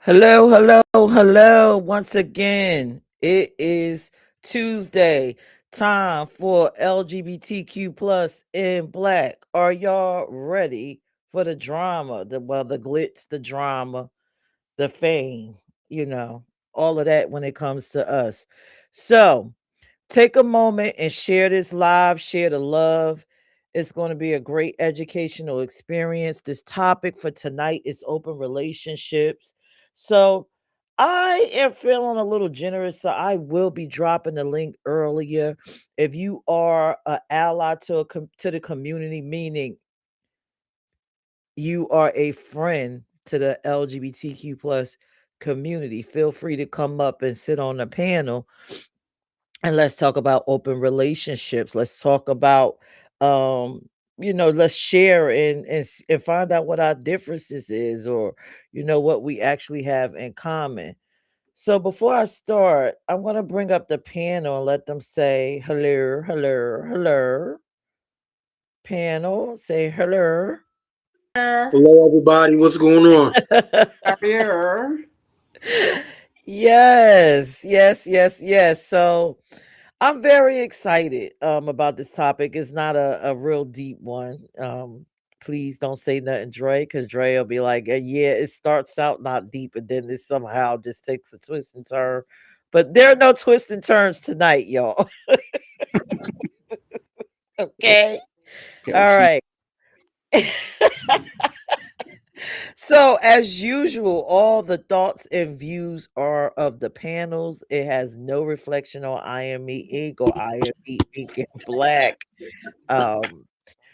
Hello, hello, hello. Once again, it is Tuesday. Time for LGBTQ plus in black. Are y'all ready for the drama? The glitz, the drama, the fame, you know, all of that when it comes to us. So take a moment and share this live, share the love. It's going to be a great educational experience. This topic for tonight is open relationships. So I am feeling a little generous, so I will be dropping the link earlier. If you are an ally to the community, meaning you are a friend to the LGBTQ plus community, feel free to come up and sit on the panel and let's talk about open relationships. Let's talk about let's share and find out what our differences is, or what we actually have in common. So before I start, I'm going to bring up the panel and let them say hello, hello, hello. Panel, say hello. Hello, everybody. What's going on? Here. Yes, yes, yes, yes. So I'm very excited about this topic. It's not a real deep one. Please don't say nothing, Dre, because Dre will be like, yeah, it starts out not deep and then it somehow just takes a twist and turn. But there are no twists and turns tonight, y'all. Okay. Yo, All she right. So, as usual, all the thoughts and views are of the panels. It has no reflection on IME Inc. or IME Inc. in Black. Um,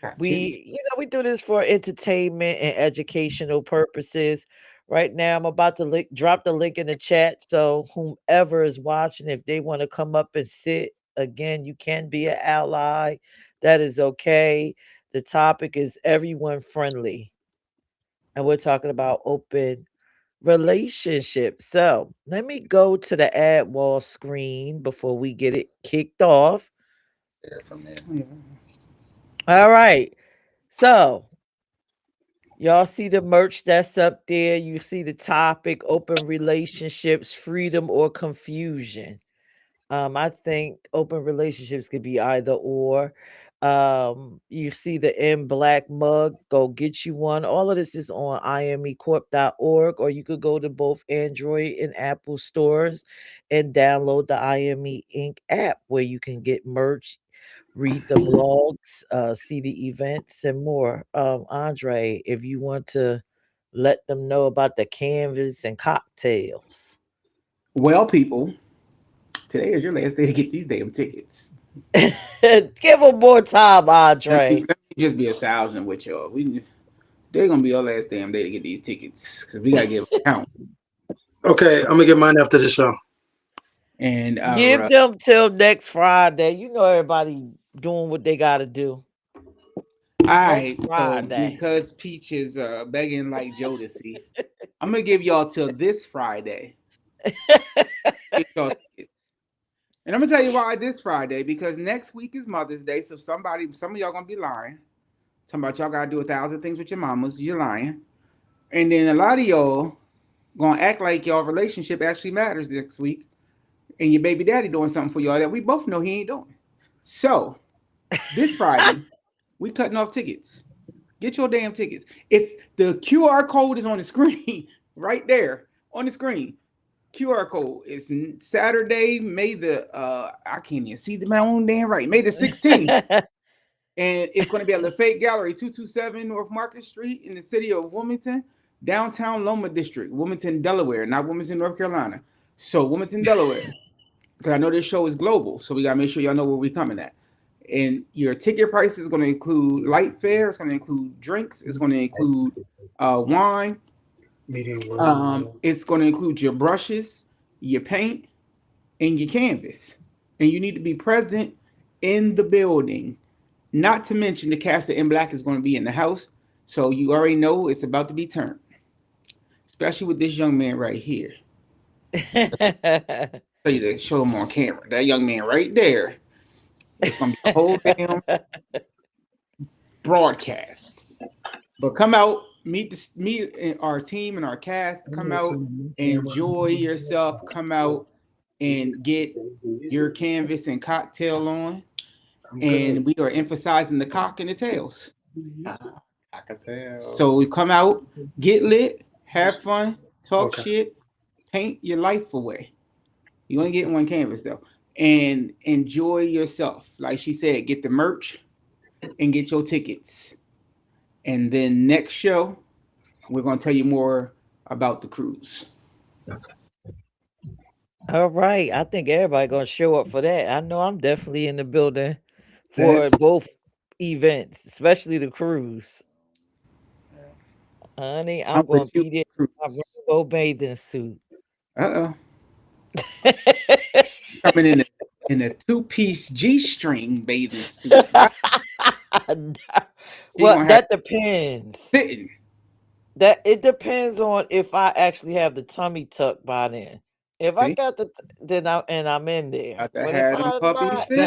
got titties. we do this for entertainment and educational purposes. Right now, I'm about to drop the link in the chat. So, whomever is watching, if they want to come up and sit, again, you can be an ally. That is okay. The topic is everyone friendly, and we're talking about open relationships. So let me go to the ad wall screen before we get it kicked off. There from there. Yeah. All right. So y'all see the merch that's up there. You see the topic: open relationships, freedom or confusion. I think open relationships could be either or. You see the in black mug, go get you one. All of this is on imecorp.org, or you could go to both Android and Apple stores and download the IME Inc. app where you can get merch, read the blogs, see the events, and more. Andre, if you want to let them know about the canvas and cocktails. Well, people, today is your last day to get these damn tickets. Give them more time, Andre. Let me just be 1,000 with y'all. They're gonna be our last damn day to get these tickets because we gotta give a count. Okay, I'm gonna get mine after the show. And Give them till next Friday. You know everybody doing what they got to do. all Next right, so Friday. because Peach is begging like Jodeci, I'm gonna give y'all till this Friday. Get y'all tickets. And I'm gonna tell you why this Friday, because next week is Mother's Day, so some of y'all gonna be lying. Talking about y'all gotta do 1,000 things with your mamas. You're lying. And then a lot of y'all gonna act like y'all relationship actually matters next week, and your baby daddy doing something for y'all that we both know he ain't doing. So this Friday, we cutting off tickets. Get your damn tickets. It's the QR code is on the screen right there on the screen. QR code. It's Saturday, May the I can't even see my own damn right. May the 16th. And it's going to be at Lafayette Gallery, 227 North Market Street in the city of Wilmington, downtown Loma District, Wilmington, Delaware, not Wilmington, North Carolina. So Wilmington, Delaware, because I know this show is global, so we got to make sure y'all know where we're coming at. And your ticket price is going to include light fare, it's going to include drinks, it's going to include wine, Medium well. it's going to include your brushes, your paint, and your canvas. And you need to be present in the building. Not to mention the cast of In Black is going to be in the house. So you already know it's about to be turned. Especially with this young man right here. Tell you to show him on camera. That young man right there. It's going to be a whole damn broadcast. But come out, meet our team and our cast. Come out, enjoy yourself. Come out and get your canvas and cocktail on. And we are emphasizing the cock and the tails. So come out, get lit, have fun, talk shit, paint your life away. You only get one canvas though, and enjoy yourself. Like she said, get the merch and get your tickets. And then next show, we're gonna tell you more about the cruise. All right. I think everybody gonna show up for that. I know I'm definitely in the building for both events, especially the cruise. Honey, I'm gonna be there in my rainbow bathing suit. Coming in a 2-piece G-string bathing suit. Well, that depends. Sitting. That it depends on if I actually have the tummy tuck by then. If I got then I'm in there. But if I'm puppies sitting,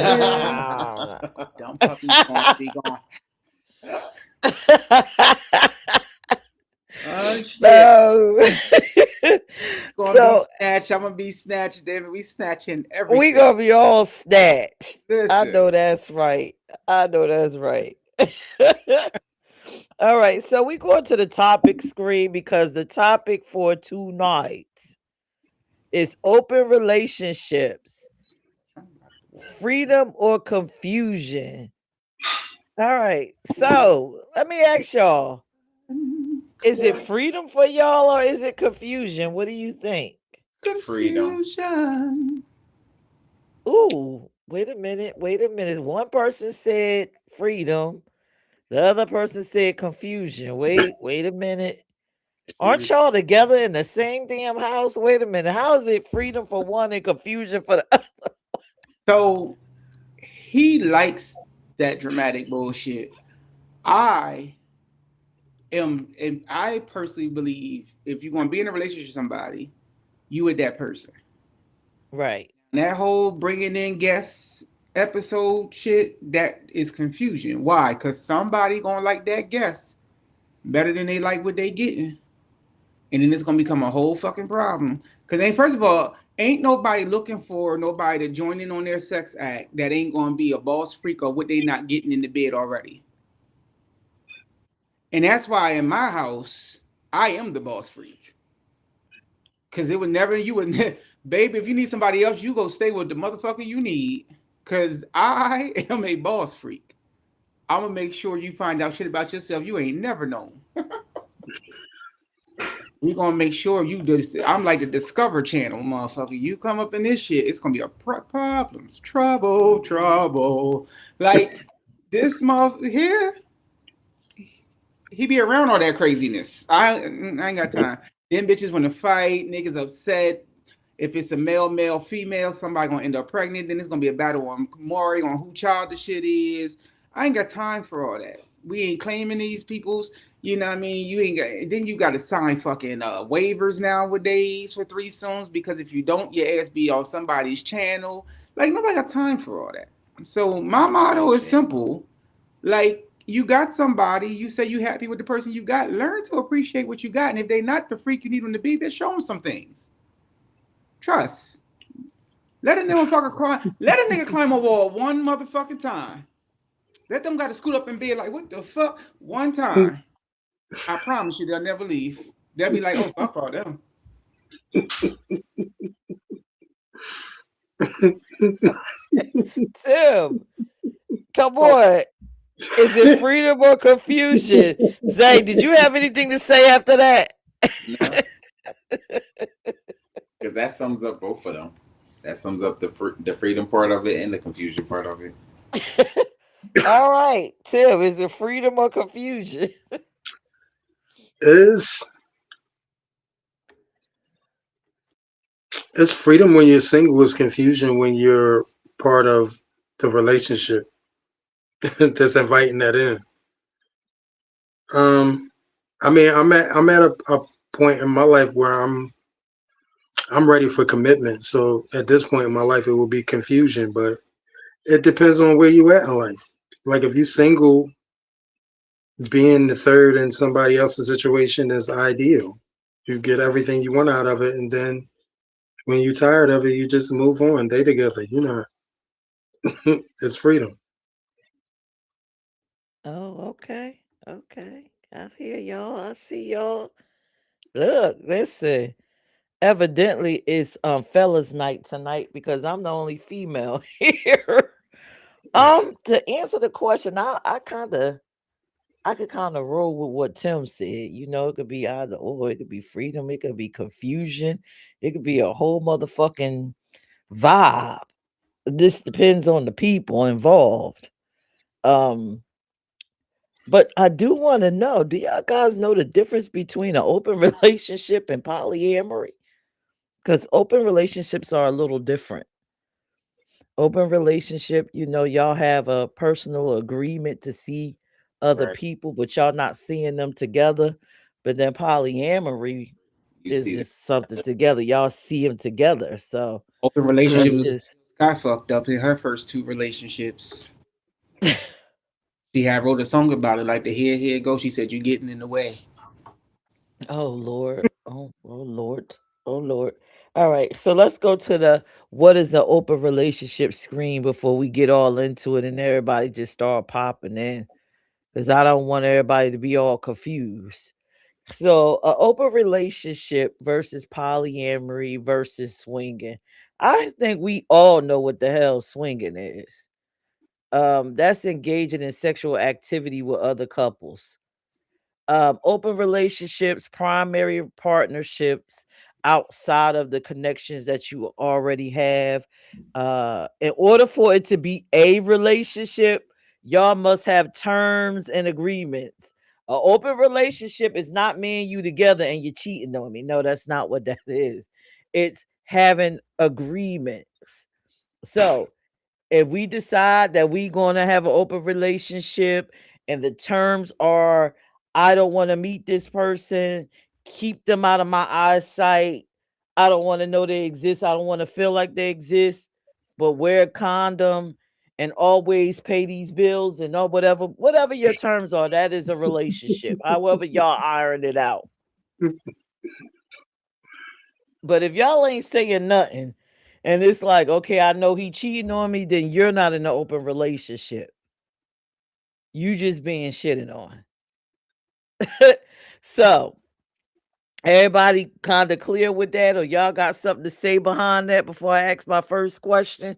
dumb puppies gonna be gone. Oh shit! No. I'm gonna be snatched, David. We snatching everything. We gonna be all snatched. Listen. I know that's right. All right, so we go to the topic screen because the topic for tonight is open relationships, freedom or confusion. All right, so let me ask y'all. Is it freedom for y'all or is it confusion? What do you think? Confusion. Ooh, wait a minute. One person said freedom. The other person said confusion. Wait a minute. Aren't y'all together in the same damn house? Wait a minute. How is it freedom for one and confusion for the other? So he likes that dramatic bullshit. I personally believe if you're going to be in a relationship with somebody, you with that person. Right. And that whole bringing in guests episode shit, that is confusion. Why? Because somebody going to like that guest better than they like what they getting. And then it's going to become a whole fucking problem. Because first of all, ain't nobody looking for nobody to join in on their sex act that ain't going to be a boss freak or what they not getting in the bed already. And that's why in my house, I am the boss freak. Because baby, if you need somebody else, you go stay with the motherfucker you need. Because I am a boss freak. I'm going to make sure you find out shit about yourself you ain't never known. We're going to make sure you do this. I'm like the Discover Channel, motherfucker. You come up in this shit, it's going to be problems. Trouble. Like, this motherfucker here, he be around all that craziness. I ain't got time. Them bitches want to fight. Niggas upset. If it's a male, female, somebody going to end up pregnant. Then it's going to be a battle on Maury on who child the shit is. I ain't got time for all that. We ain't claiming these people's. You know what I mean? You ain't got. Then you got to sign fucking waivers nowadays for threesomes because if you don't, your ass be on somebody's channel. Like nobody got time for all that. So my motto is simple. Like you got somebody, you say you happy with the person you got. Learn to appreciate what you got, and if they not the freak you need them to be, then show them some things. Trust. Let a motherfucker climb. Let a nigga climb a wall one motherfucking time. Let them got to scoot up in bed like what the fuck one time. I promise you, they'll never leave. They'll be like, "Oh, fuck all them." Tim, come on. Is it freedom or confusion? Zay, did you have anything to say after that? No. Because that sums up both of them. That sums up the freedom part of it and the confusion part of it. All right, Tim, is it freedom or confusion? It's freedom when you're single. It's confusion when you're part of the relationship that's inviting that in. I mean, I'm at a point in my life where I'm ready for commitment. So at this point in my life, it will be confusion, but it depends on where you at in life. Like if you're single, being the third in somebody else's situation is ideal. You get everything you want out of it, and then when you're tired of it, you just move on. They together. You're not. It's freedom. Oh, okay. Okay. I hear y'all. I see y'all. Look, listen. Evidently it's fellas night tonight because I'm the only female here. To answer the question, I could kind of roll with what Tim said. You know, it could be either or, it could be freedom, it could be confusion, it could be a whole motherfucking vibe. This depends on the people involved. Um, but I do want to know, do y'all guys know the difference between an open relationship and polyamory? Because open relationships are a little different. Open relationship, you know, y'all have a personal agreement to see other Right. people, but y'all not seeing them together. But then polyamory You is see that. just something together. Y'all see them together. So Open that's relationship Mhm. was just got fucked up in her first two relationships. She had wrote a song about it, like the here go. She said, "You getting in the way." oh Lord. Oh Lord. Oh Lord. All right. So let's go to the what is an open relationship screen before we get all into it and everybody just start popping in. Because I don't want everybody to be all confused. So, a open relationship versus polyamory versus swinging. I think we all know what the hell swinging is. That's engaging in sexual activity with other couples. Open relationships, primary partnerships outside of the connections that you already have. In order for it to be a relationship, y'all must have terms and agreements. An open relationship is not me and you together and you're cheating on me. No, that's not what that is. It's having agreements. So if we decide that we going to have an open relationship and the terms are I don't want to meet this person, keep them out of my eyesight, I don't want to know they exist, I don't want to feel like they exist, but wear a condom and always pay these bills and all whatever your terms are, that is a relationship, however y'all iron it out. But if y'all ain't saying nothing and it's like, okay, I know he cheating on me, then you're not in an open relationship. You just being shitted on. So everybody kind of clear with that, or y'all got something to say behind that before I ask my first question?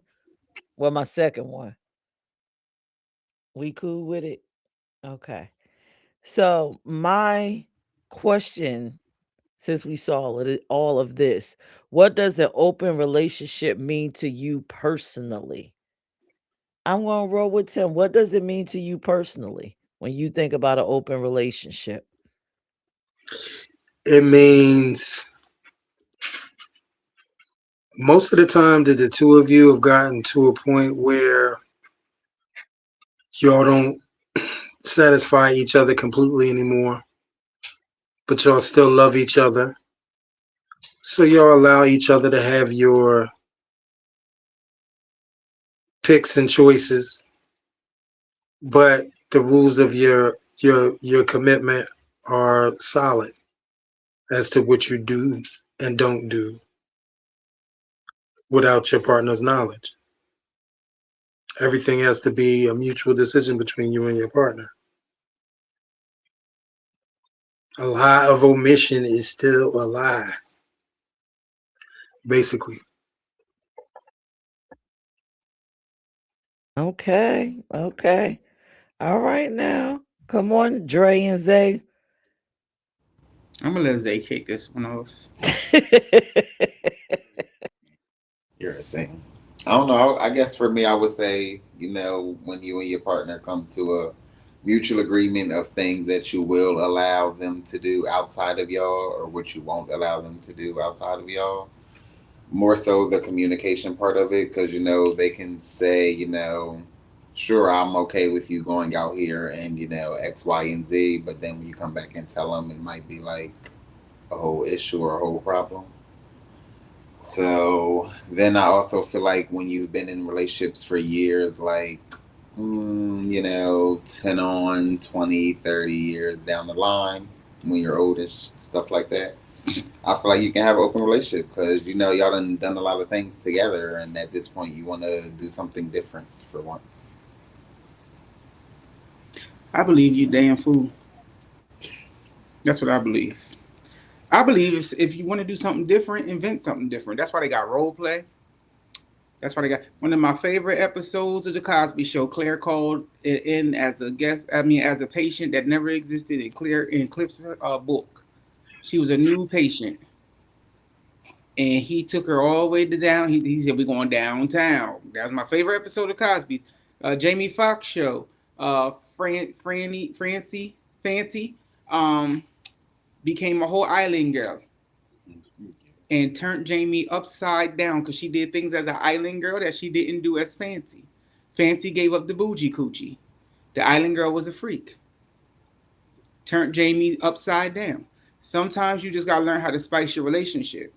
Well, my second one. We cool with it? Okay. So my question, since we saw all of this, what does an open relationship mean to you personally? I'm gonna roll with Tim. What does it mean to you personally when you think about an open relationship? It means most of the time that the two of you have gotten to a point where y'all don't satisfy each other completely anymore, but y'all still love each other. So y'all allow each other to have your picks and choices, but the rules of your commitment are solid as to what you do and don't do without your partner's knowledge. Everything has to be a mutual decision between you and your partner. A lie of omission is still a lie, basically. Okay, okay. All right now. Come on, Dre and Zay. I'm gonna let Zay kick this one off. You're insane. I don't know. I guess for me, I would say, when you and your partner come to a mutual agreement of things that you will allow them to do outside of y'all or what you won't allow them to do outside of y'all. More so the communication part of it, because, they can say, sure, I'm okay with you going out here and, X, Y, and Z. But then when you come back and tell them, it might be like a whole issue or a whole problem. So then I also feel like when you've been in relationships for years, like You know, 10 on 20, 30 years down the line when you're oldish, stuff like that. I feel like you can have an open relationship because you know y'all done a lot of things together, and at this point you want to do something different for once. I believe you damn fool. That's what I believe. I believe if you want to do something different, invent something different. That's why they got role play. That's why they got one of my favorite episodes of the Cosby Show. Claire called in as a guest. I mean, as a patient that never existed in Cliff's book. She was a new patient, and he took her all the way to down. He said, "We're going downtown." That was my favorite episode of Cosby's. Jamie Foxx show. Fancy, um, became a whole island girl and turned Jamie upside down because she did things as an island girl that she didn't do as Fancy. Fancy gave up the bougie coochie. The island girl was a freak. Turned Jamie upside down. Sometimes you just gotta learn how to spice your relationship.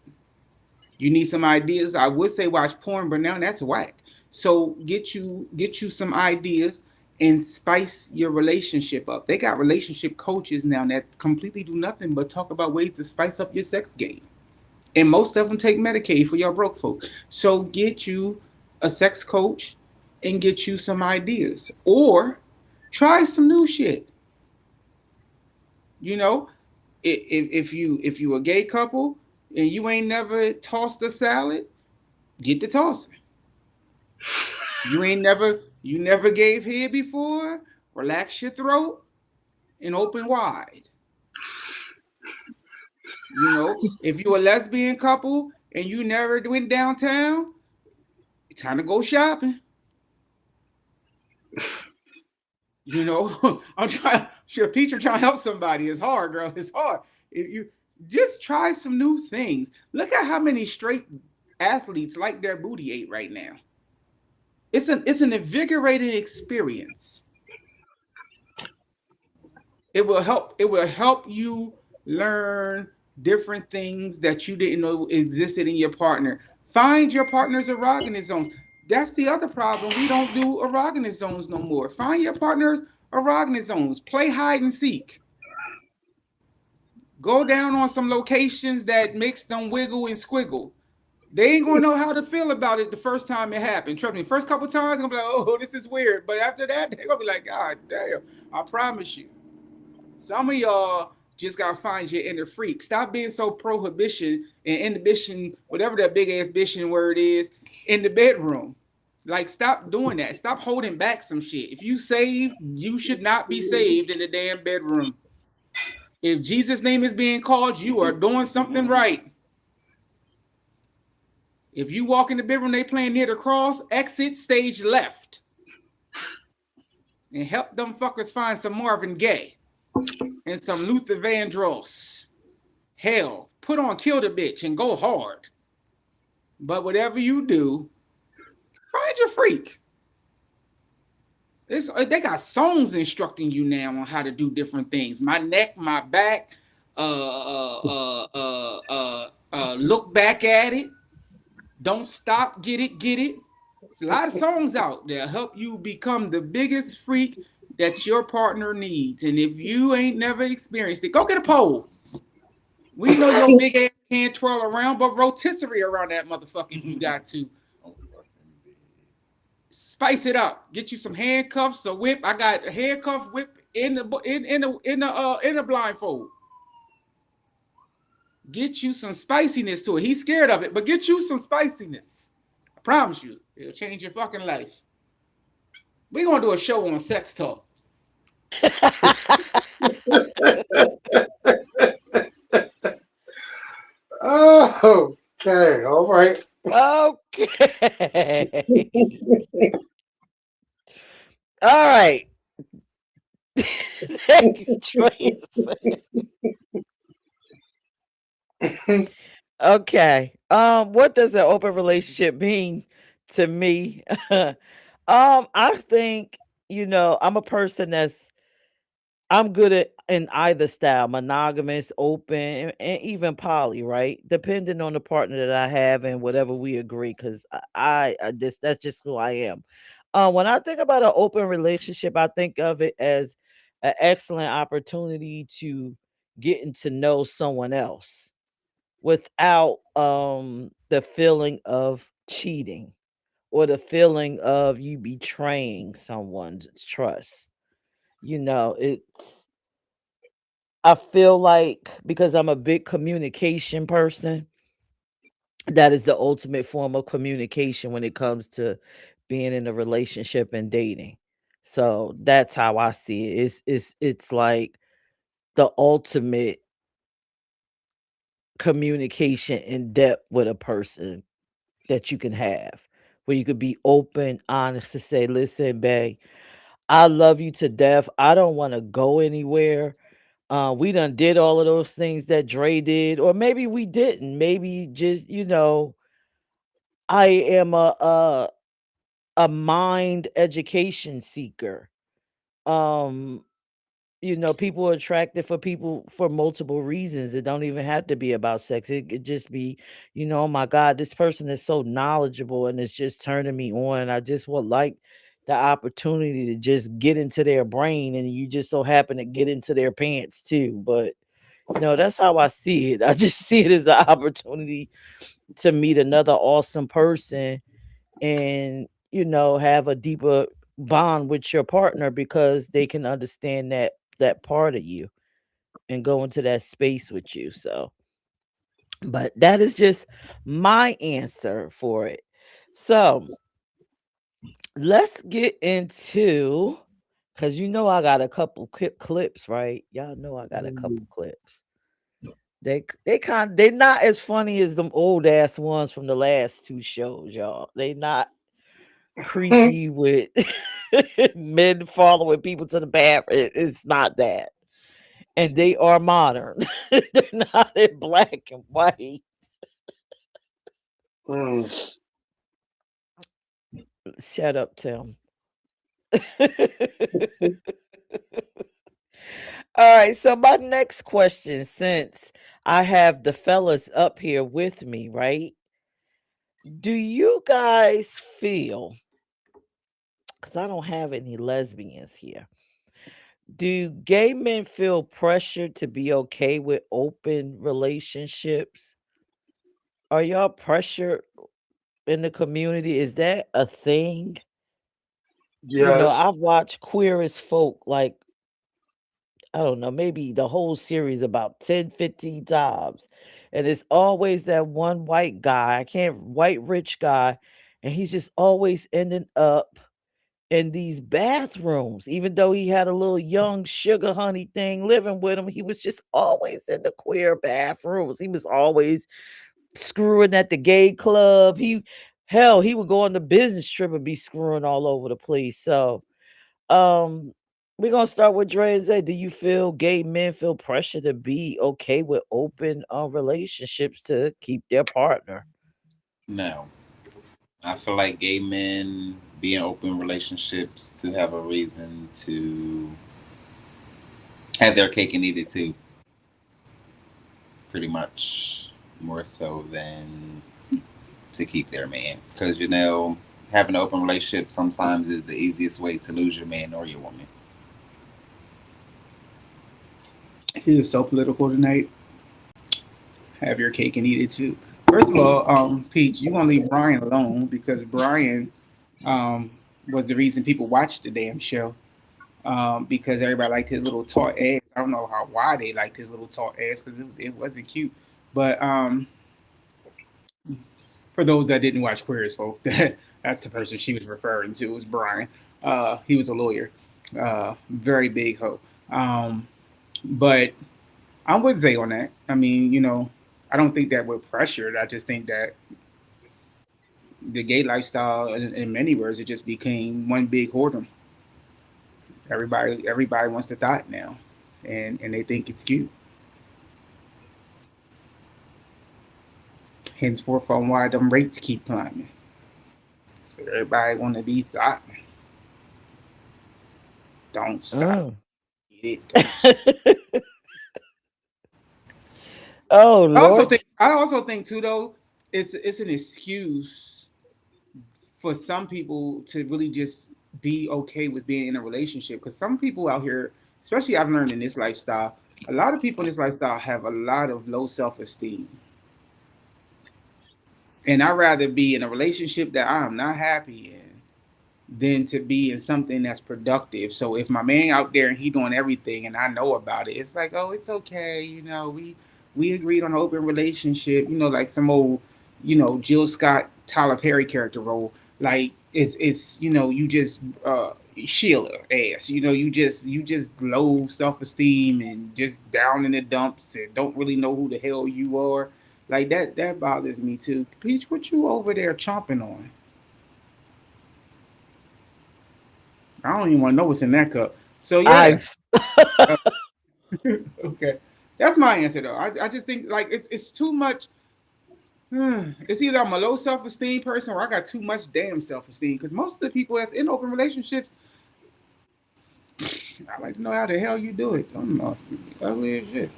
You need some ideas. I would say watch porn, but now that's whack. So get you some ideas and spice your relationship up. They got relationship coaches now that completely do nothing but talk about ways to spice up your sex game. And most of them take Medicaid for your broke folk. So get you a sex coach and get you some ideas, or try some new shit. You know, if you a gay couple and you ain't never tossed a salad, get to tossing. You never gave head before. Relax your throat and open wide. You know, if you a lesbian couple and you never went downtown, it's time to go shopping. You know, I'm trying. Sure, Peter trying to help somebody. It's hard, girl. It's hard. If you just try some new things. Look at how many straight athletes like their booty ate right now. It's an invigorating experience. It will help you learn different things that you didn't know existed in your partner. Find your partner's erogenous zones. That's the other problem. We don't do erogenous zones no more. Find your partner's erogenous zones. Play hide and seek. Go down on some locations that makes them wiggle and squiggle. They ain't gonna know how to feel about it the first time it happened. Trust me, first couple times, I'm gonna be like, oh, this is weird. But after that, they're gonna be like, God damn, I promise you. Some of y'all just gotta find your inner freak. Stop being so prohibition and inhibition, whatever that big ass bition word is, in the bedroom. Like, stop doing that. Stop holding back some shit. If you saved, you should not be saved in the damn bedroom. If Jesus' name is being called, you are doing something right. If you walk in the bedroom, they playing near the cross, exit stage left. And help them fuckers find some Marvin Gaye and some Luther Vandross. Hell, put on Kill the Bitch and go hard. But whatever you do, find your freak. They got songs instructing you now on how to do different things. My neck, my back, look back at it. Don't stop, get it, get it. There's a lot of songs out there help you become the biggest freak that your partner needs. And if you ain't never experienced it, go get a pole. We know your big ass can't twirl around, but rotisserie around that motherfucker if you got to. Spice it up. Get you some handcuffs, a whip. I got a handcuff whip in the blindfold. Get you some spiciness to it. He's scared of it, but get you some spiciness. I promise you, it'll change your fucking life. We're gonna do a show on sex talk. Oh, okay, all right. Okay. All right. Thank you, Tracy. Okay. What does an open relationship mean to me? I think, I'm a person I'm good at in either style, monogamous, open, and even poly, right? Depending on the partner that I have and whatever we agree, because I just that's just who I am. When I think about an open relationship, I think of it as an excellent opportunity to getting to know someone else without the feeling of cheating or the feeling of you betraying someone's trust. It's I feel like because I'm a big communication person, that is the ultimate form of communication when it comes to being in a relationship and dating. So that's how I see it. It's like the ultimate communication in depth with a person that you can have, where you could be open, honest to say, listen, babe, I love you to death. I don't want to go anywhere. We done did all of those things that Dre did, or maybe we didn't. Maybe just, I am a mind education seeker. Um, people are attracted for people for multiple reasons. It don't even have to be about sex. It could just be, oh my God, this person is so knowledgeable and it's just turning me on. And I just would like the opportunity to just get into their brain, and you just so happen to get into their pants too. But that's how I see it. I just see it as an opportunity to meet another awesome person and have a deeper bond with your partner because they can understand that part of you and go into that space with you. So but that is just my answer for it. So let's get into, because I got a couple clips, right? Y'all know I got a couple clips. They not as funny as them old ass ones from the last two shows, y'all. They not creepy with men following people to the bathroom. It's not that. And they are modern. They're not in black and white. Mm. Shut up, Tim. All right, so my next question, since I have the fellas up here with me, right? Do you guys feel, because I don't have any lesbians here, do gay men feel pressure to be okay with open relationships? Are y'all pressured in the community? Is that a thing? Yes. I've watched Queer as Folk, like, I don't know, maybe the whole series about 10, 15 times. And it's always that one white guy, I can't, white rich guy, and he's just always ending up in these bathrooms. Even though he had a little young sugar honey thing living with him, he was just always in the queer bathrooms. He was always screwing at the gay club. He would go on the business trip and be screwing all over the place. So um, we're gonna start with Dre and Zay. Do you feel gay men feel pressure to be okay with open relationships to keep their partner? No, I feel like gay men be in open relationships to have a reason to have their cake and eat it too. Pretty much more so than to keep their man, because having an open relationship sometimes is the easiest way to lose your man or your woman. He is so political tonight. Have your cake and eat it too. First of all, Peach, you want to leave Brian alone because Brian um, was the reason people watched the damn show. Because everybody liked his little tall ass. I don't know why they liked his little tall ass because it wasn't cute. But for those that didn't watch Queer as Folk, that's the person she was referring to was Brian. He was a lawyer, very big hoe. But I'm with Zay on that. I mean, I don't think that we're pressured. I just think that the gay lifestyle, in many words, it just became one big whoredom. Everybody wants the thought now, and they think it's cute. Henceforth on why them rates keep climbing. So everybody want to be thought. Don't stop. Mm. Get it. Don't stop. Oh I also think Lord. I also think too though it's an excuse for some people to really just be okay with being in a relationship. Because some people out here, especially I've learned in this lifestyle, a lot of people in this lifestyle have a lot of low self esteem. And I'd rather be in a relationship that I'm not happy in than to be in something that's productive. So if my man out there and he doing everything and I know about it, it's like, oh, it's okay. We agreed on an open relationship. Like some old, Jill Scott, Tyler Perry character role. Like it's you just Sheila ass. You just low self esteem and just down in the dumps and don't really know who the hell you are. Like that bothers me too. Peach, what you over there chomping on? I don't even want to know what's in that cup. So yeah, Ice. uh, okay, that's my answer though. I just think like it's too much. It's either I'm a low self esteem person or I got too much damn self esteem. Because most of the people that's in open relationships, I like to know how the hell you do it. I don't know, if you ugly as shit.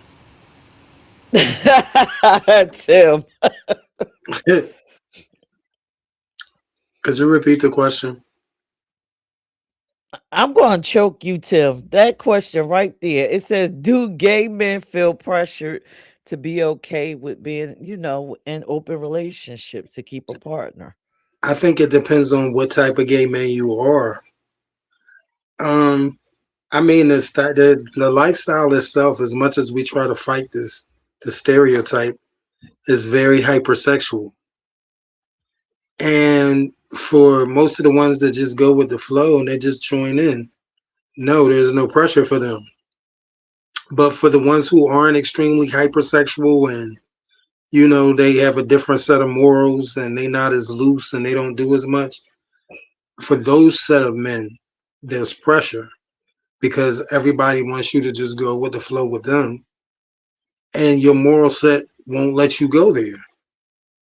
Tim, Could you repeat the question? I'm going to choke you, Tim. That question right there. It says, do gay men feel pressured to be okay with being, in open relationships to keep a partner? I think it depends on what type of gay man you are. Um, I mean, the lifestyle itself, as much as we try to fight the stereotype, is very hypersexual. And for most of the ones that just go with the flow and they just join in, no, there's no pressure for them. But for the ones who aren't extremely hypersexual and they have a different set of morals and they not as loose and they don't do as much, for those set of men, there's pressure because everybody wants you to just go with the flow with them, and your moral set won't let you go there.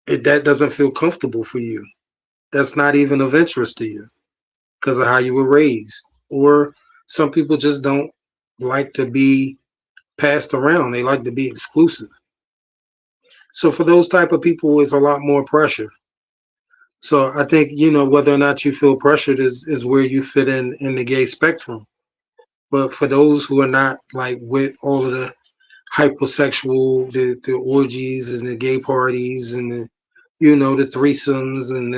That doesn't feel comfortable for you. That's not even of interest to you because of how you were raised. Or some people just don't like to be passed around. They like to be exclusive. So for those type of people, it's a lot more pressure. So I think, whether or not you feel pressured is where you fit in the gay spectrum. But for those who are not like with all of the hypersexual, the orgies and the gay parties and the threesomes and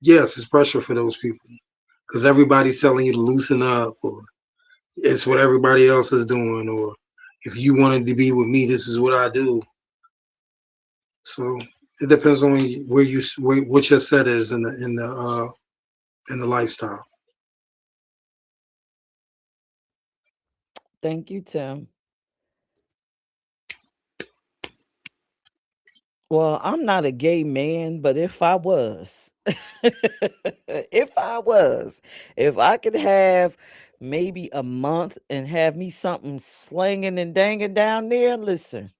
yes, it's pressure for those people because everybody's telling you to loosen up, or it's what everybody else is doing, or if you wanted to be with me, this is what I do. So it depends on what your set is in the lifestyle. Thank you, Tim. Well, I'm not a gay man, but if I was, if I could have maybe a month and have me something slinging and danging down there, listen,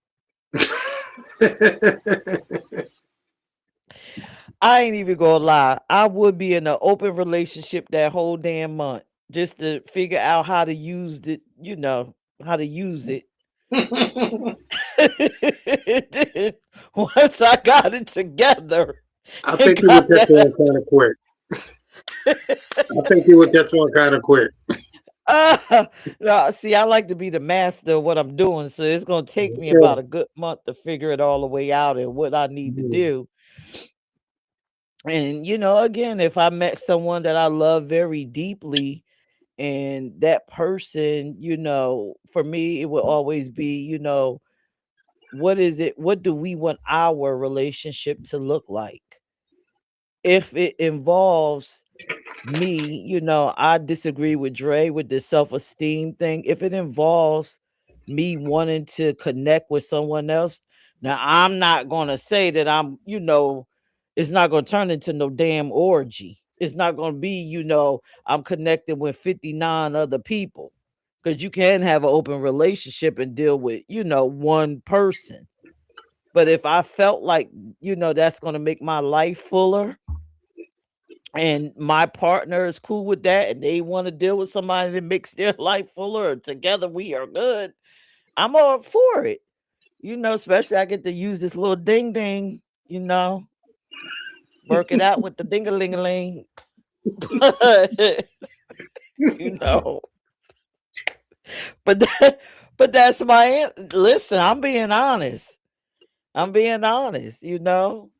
I ain't even gonna lie. I would be in an open relationship that whole damn month just to figure out how to use it, how to use it. Then once I got it together I and think you would got catch that. on kind of quick. I think you would catch on kind of quick. No, see, I like to be the master of what I'm doing, so it's gonna take me about Sure. a good month to figure it all the way out and what I need to Mhm. do. And again, if I met someone that I love very deeply, and that person, for me, it will always be, what is it? What do we want our relationship to look like? If it involves me, I disagree with Dre with the self-esteem thing. If it involves me wanting to connect with someone else, now I'm not gonna say that it's not gonna turn into no damn orgy. It's not gonna be, I'm connected with 59 other people. Because you can have an open relationship and deal with, one person. But if I felt like, that's gonna make my life fuller, and my partner is cool with that and they want to deal with somebody that makes their life fuller, together we are good, I'm all for it. Especially I get to use this little ding ding, you know work it out with the ding-a-ling-a-ling. But, you know, but but that's my listen. I'm being honest. I'm being honest. You know,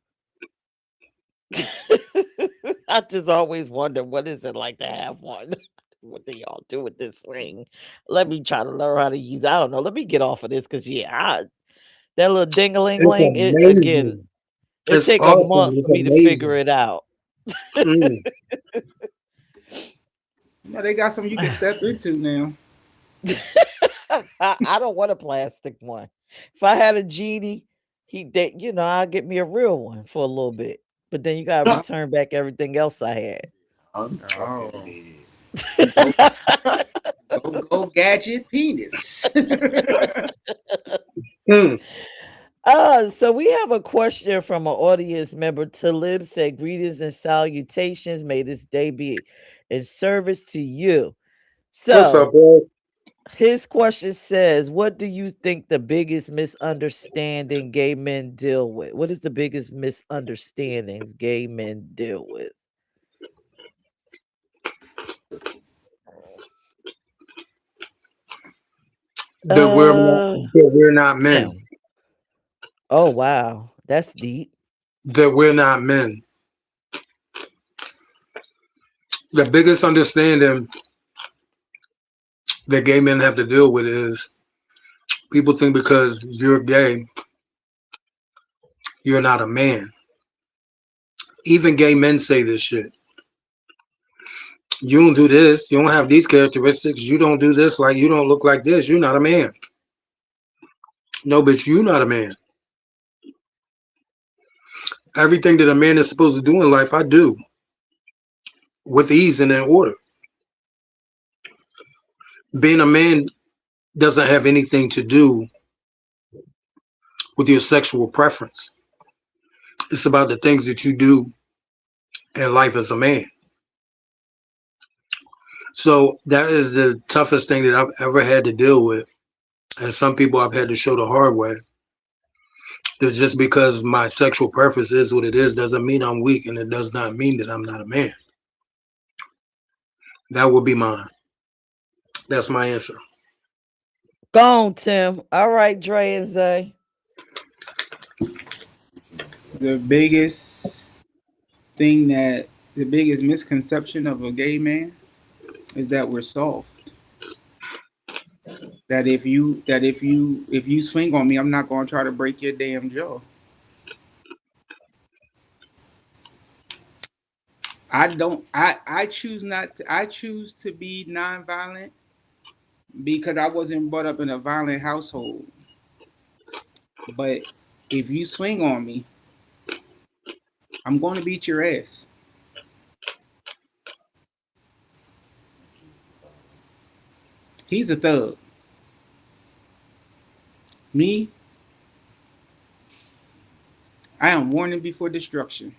I just always wonder what is it like to have one. What do y'all do with this thing? Let me try to learn how to use. I don't know. Let me get off of this because that little It's ding-a-ling-ling. It again. amazing. It It's take a awesome. month for It's me to figure amazing. it out. Mm. They got something you can step into now. I don't want a plastic one. If I had a genie, I'll get me a real one for a little bit. But then you gotta return back everything else I had. I'm fucking Oh, dead. go, go gadget penis. Mm. So we have a question from an audience member. Talib said, "Greetings and salutations. May this day be in service to you." What's up, So bro? his question says, "What do you think the biggest misunderstanding gay men deal with? What is the biggest misunderstandings gay men deal with?" That we're not men. Tim. Oh wow, that's deep. That we're not men. The biggest understanding that gay men have to deal with is people think because you're gay, you're not a man. Even gay men say this shit. You don't do this. You don't have these characteristics. You don't do this. Like, you don't look like this. You're not a man. No, bitch, you're not a man. Everything that a man is supposed to do in life, I do with ease and in order. Being a man doesn't have anything to do with your sexual preference. It's about the things that you do in life as a man. So that is the toughest thing that I've ever had to deal with. And some people I've had to show the hard way. That just because my sexual preference is what it is doesn't mean I'm weak, and it does not mean that I'm not a man. That would be mine. That's my answer. Go on, Tim. All right, Dre and Zay. The biggest the biggest misconception of a gay man is that we're soft. That if you swing on me, I'm not going to try to break your damn jaw. I don't. I choose not. To, I choose to be nonviolent because I wasn't brought up in a violent household. But if you swing on me, I'm going to beat your ass. He's a thug. Me, I am warning before destruction.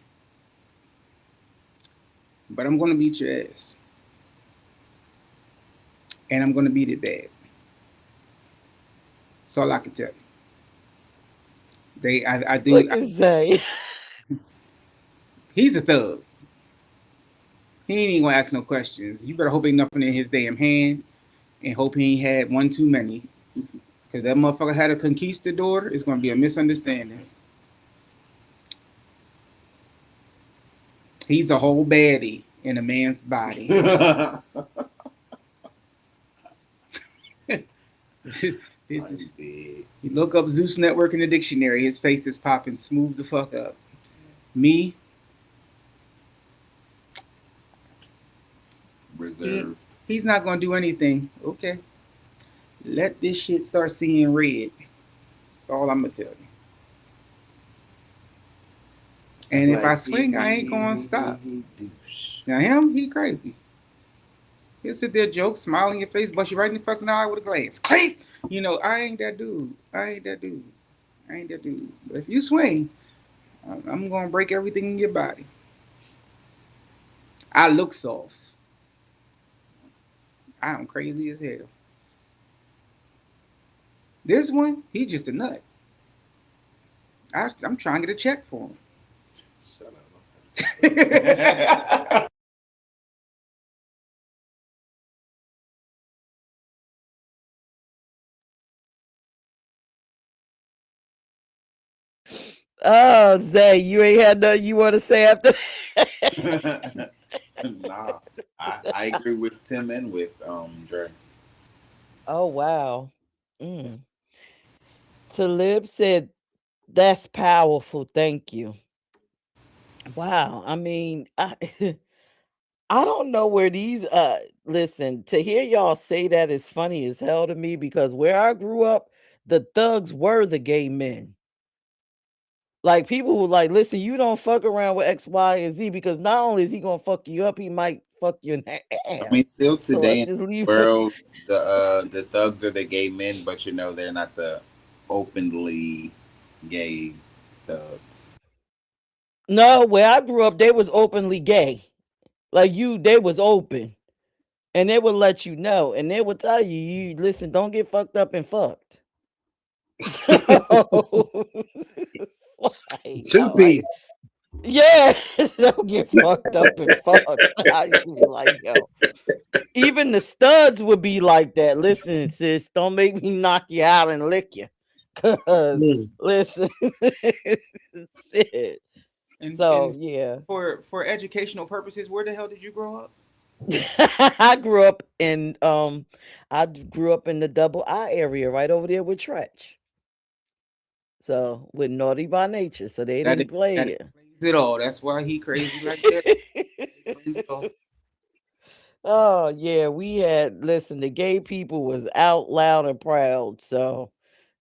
But I'm going to beat your ass, and I'm going to beat it bad. That's all I can tell you. I think Look at Zay. he's a thug. He ain't even gonna ask no questions. You better hope ain't nothing in his damn hand, and hope he ain't had one too many. Cause that motherfucker had a conquistador. It's gonna be a misunderstanding. He's a whole baddie in a man's body. this is. You look up Zeus Network in the dictionary. His face is popping smooth the fuck up. Me, Reserved. he's not gonna do anything. Okay, let this shit start seeing red. That's all I'm gonna tell you. And if I swing, I ain't gonna stop. Now him, he crazy. He'll sit there, joke, smile in your face, bust you right in the fucking eye with a glance. Crazy. You know, I ain't that dude. I ain't that dude. I ain't that dude. But if you swing, I'm gonna break everything in your body. I look soft. I'm crazy as hell. This one, he just a nut. I'm trying to get a check for him. Shut up. Oh, Zay, you ain't had nothing you want to say after Nah, I agree with Tim and with Dre. Oh, wow. Mm. Talib said, that's powerful. Thank you. Wow. I mean, I don't know where these listen, to hear y'all say that is funny as hell to me because where I grew up, the thugs were the gay men. Like people were like, listen, you don't fuck around with X, Y, and Z because not only is he gonna fuck you up, he might fuck you in the I mean, ass. still So today let's in just leave the it. world, the thugs are the gay men, but they're not the openly gay thugs. No, where I grew up, they was openly gay. Like they was open. And they would let you know. And they would tell you, you listen, don't get fucked up and fucked. So like, Two all right. piece. Yeah, don't get fucked up and fucked. I used to be like, yo. Even the studs would be like that. Listen, sis, don't make me knock you out and lick you. Cause Mm. listen, shit. So And yeah. for educational purposes, where the hell did you grow up? I grew up in the double I area right over there with Tretch. So with Naughty by Nature. So they That didn't play it. explains it all. That's why he crazy like that. Explains it all. Oh yeah, we had listen, the gay people was out loud and proud. So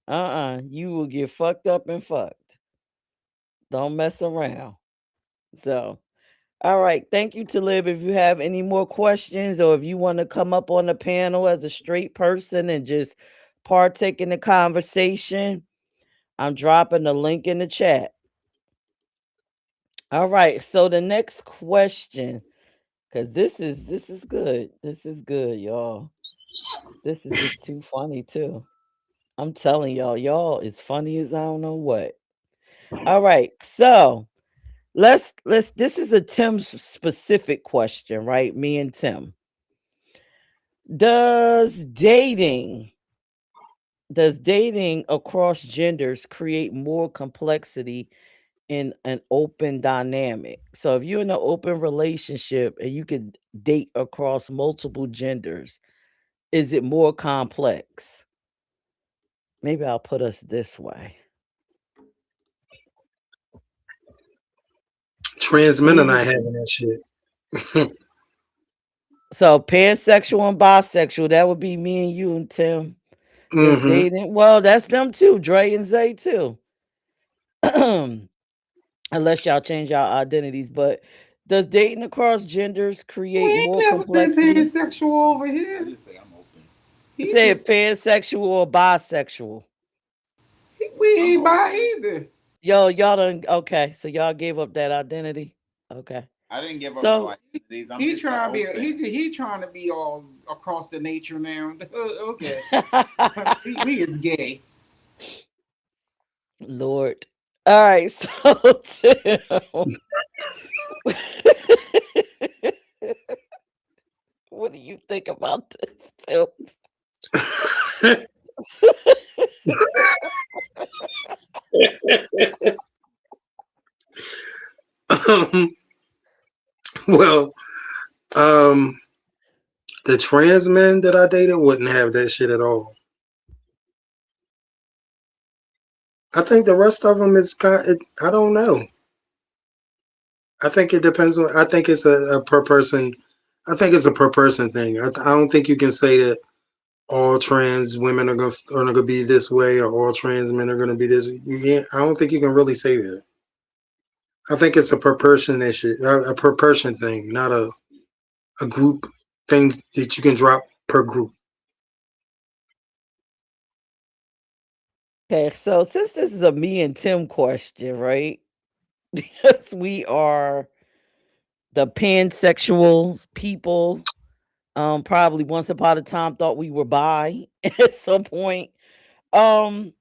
you will get fucked up and fucked. Don't mess around. So all right, thank you, Talib. If you have any more questions or if you want to come up on the panel as a straight person and just partake in the conversation, I'm dropping the link in the chat. All right, so the next question, because this is good. This is good, y'all. This is just too funny too. I'm telling y'all is funny as I don't know what. All right, so let's this is a Tim specific question, right? Me and Tim. Does dating does dating across genders create more complexity in an open dynamic? So if you're in an open relationship and you could date across multiple genders, is it more complex? Maybe I'll put us this way. Trans What men do are you not think? having that shit. So pansexual and bisexual, that would be me and you and Tim. Does Hmm. dating well, that's them too, Dre and Zay too. Unless y'all change y'all identities, but does dating across genders We create ain't more never been complexity? pansexual over I here. just say I'm open. He Say just it pansexual or bisexual. we I'm ain't open. by either. Yo, y'all done okay. So y'all gave up that identity. Okay. I didn't give up no So identities. I'm He just trying to be open. he trying to be all across the nature now. Okay, we is gay. Lord. All right, so Tim. What do you think about this, Tim? um, well, um, the trans men that I dated wouldn't have that shit at all. I think the rest of them is kind. I don't know. I think it depends on. I think it's a per person. I think it's a per person thing. I don't think you can say that all trans women are gonna be this way or all trans men are gonna be this. You can't. I don't think you can really say that. I think it's a per person issue, a per person thing, not a group thing that you can drop per group. Okay, so since this is a me and Tim question, right? Because we are the pansexual people, probably once upon a time thought we were bi at some point. Um,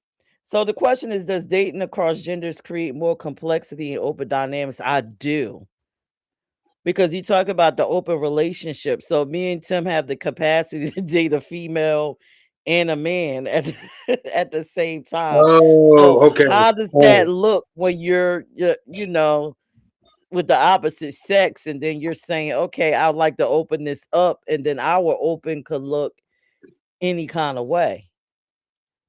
so the question is, does dating across genders create more complexity and open dynamics? I do. because you talk about the open relationship. So me and Tim have the capacity to date a female and a man at at the same time. So Oh, okay. how does Oh, that look when you're with the opposite sex, and then you're saying, okay, I'd like to open this up, and then our open could look any kind of way.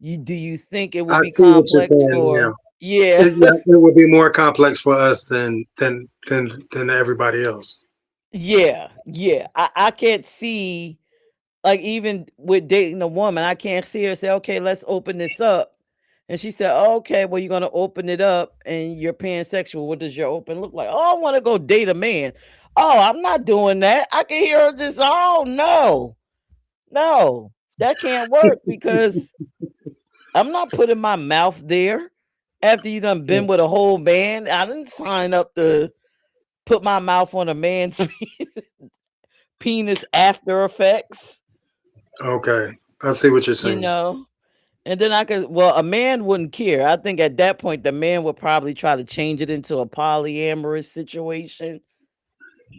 Do you think it would I be see what you're complex saying for? now. Yeah. Yeah, it would be more complex for us than everybody else. Yeah, yeah. I can't see, like, even with dating a woman, I can't see her say, okay, let's open this up. And she said, oh, okay, well, you're gonna open it up and you're pansexual. What does your open look like? Oh, I want to go date a man. Oh, I'm not doing that. I can hear her just, oh no, no, that can't work because I'm not putting my mouth there after you done been with a whole man. I didn't sign up to put my mouth on a man's penis after effects, Okay, I see what you're you saying. know. And then I could, well, a man wouldn't care. I think at that point, the man would probably try to change it into a polyamorous situation.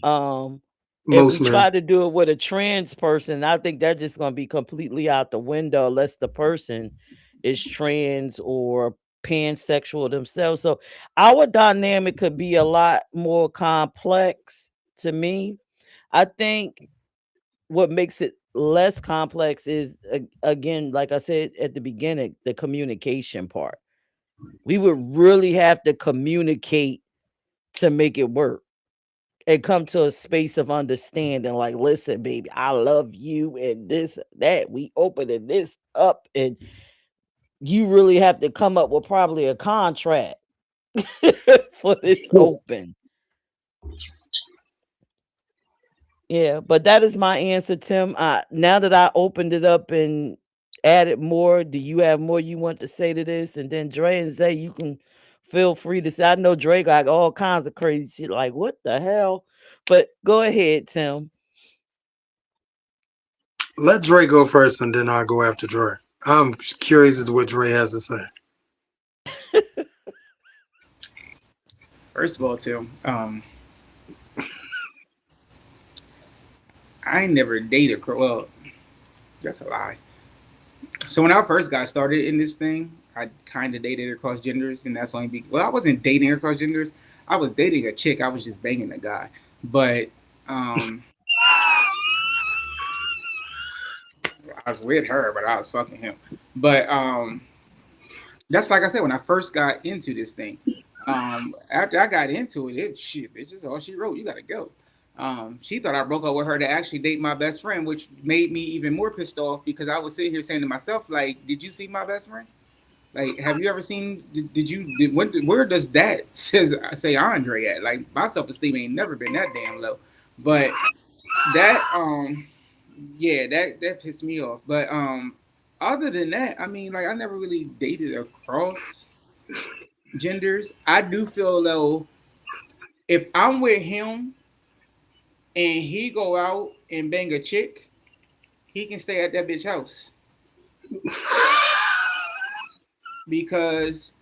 Um, if we Most men. try to do it with a trans person, I think that's just going to be completely out the window unless the person is trans or pansexual themselves. So our dynamic could be a lot more complex to me. I think what makes it less complex is, again, like I said at the beginning, the communication part. We would really have to communicate to make it work and come to a space of understanding, like, listen, baby, I love you, and this, that, we opening this up, and you really have to come up with probably a contract for this open. Yeah, but that is my answer, Tim. Now that I opened it up and added more, do you have more you want to say to this? And then Dre and Zay, you can feel free to say. I know Dre got all kinds of crazy shit, like what the hell? But go ahead, Tim. Let Dre go first, and then I'll go after Dre. I'm curious as to what Dre has to say. First of all, Tim, I ain't never dated. Well, that's a lie. So when I first got started in this thing, I kind of dated across genders, and that's only well, I wasn't dating across genders. I was dating a chick. I was just banging a guy, but um, I was with her, but I was fucking him. But that's like I said when I first got into this thing. After I got into it, shit, bitch, that's all she wrote. You gotta go. She thought I broke up with her to actually date my best friend, which made me even more pissed off because I was sitting here saying to myself, like, did you see my best friend? Like, have you ever seen? Where does that say Andre at? Like, my self esteem ain't never been that damn low. But that yeah, that pissed me off. But other than that, I mean, like, I never really dated across genders. I do feel though, if I'm with him and he go out and bang a chick, he can stay at that bitch house because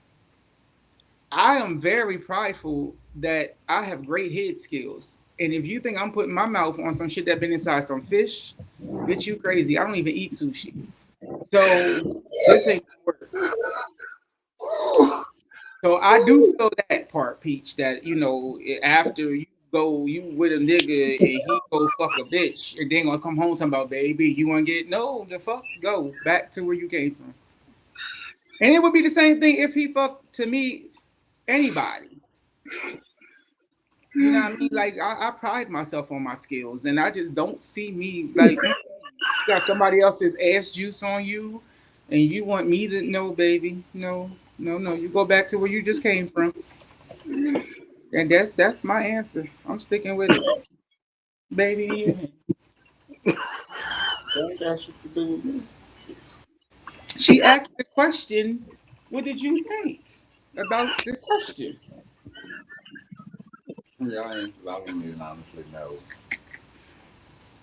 I am very prideful that I have great head skills. And if you think I'm putting my mouth on some shit that been inside some fish, bitch, you crazy. I don't even eat sushi. So this ain't work. So I do feel that part, Peach, that after you go you with a nigga and he go fuck a bitch and then gonna come home talking about baby, you wanna get no the fuck go back to where you came from. And it would be the same thing if he fucked to me anybody. You know what I mean? Like I pride myself on my skills and I just don't see me like you got somebody else's ass juice on you and you want me to know, baby. No, no, no. You go back to where you just came from. And that's my answer. I'm sticking with it. Baby. That got shit to do with me. She asked the question, what did you think about the question? Your answers, I wouldn't even honestly know.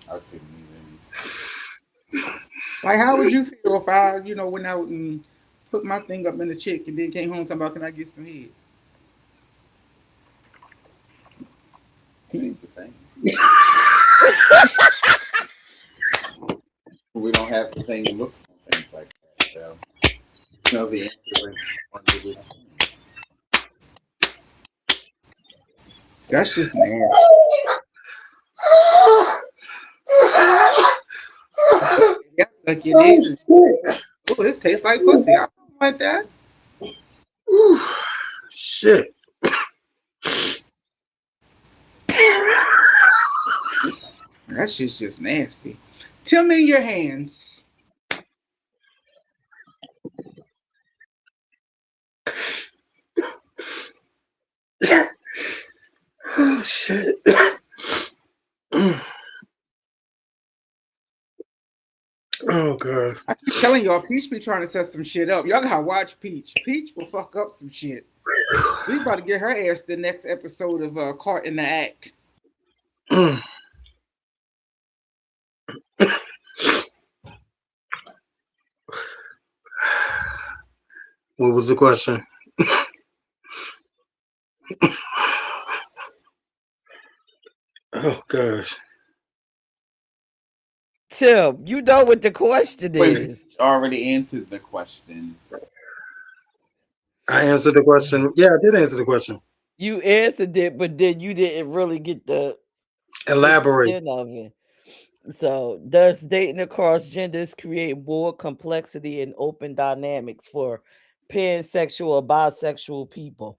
I couldn't even. Like, how would you feel if I, went out and put my thing up in the chick and then came home talking about, can I get some head? It ain't the same. We don't have the same looks and things like that. So, the answers ain't going to be the same. That's just nasty. Yeah, suck your dick. Oh, this tastes like pussy. I don't like that. Shit. That shit's just nasty. Tell me your hands. Oh shit. Oh god. I keep telling y'all, Peach be trying to set some shit up. Y'all gotta watch Peach. Peach will fuck up some shit. We about to get her ass the next episode of Caught in the Act. What was the question? Oh gosh. Tim, you know what the question Wait, is. already answered the question. I answered the question. Yeah, I did answer the question. You answered it, but then you didn't really get the Elaborate. extent of it. So, does dating across genders create more complexity and open dynamics for pansexual or bisexual people?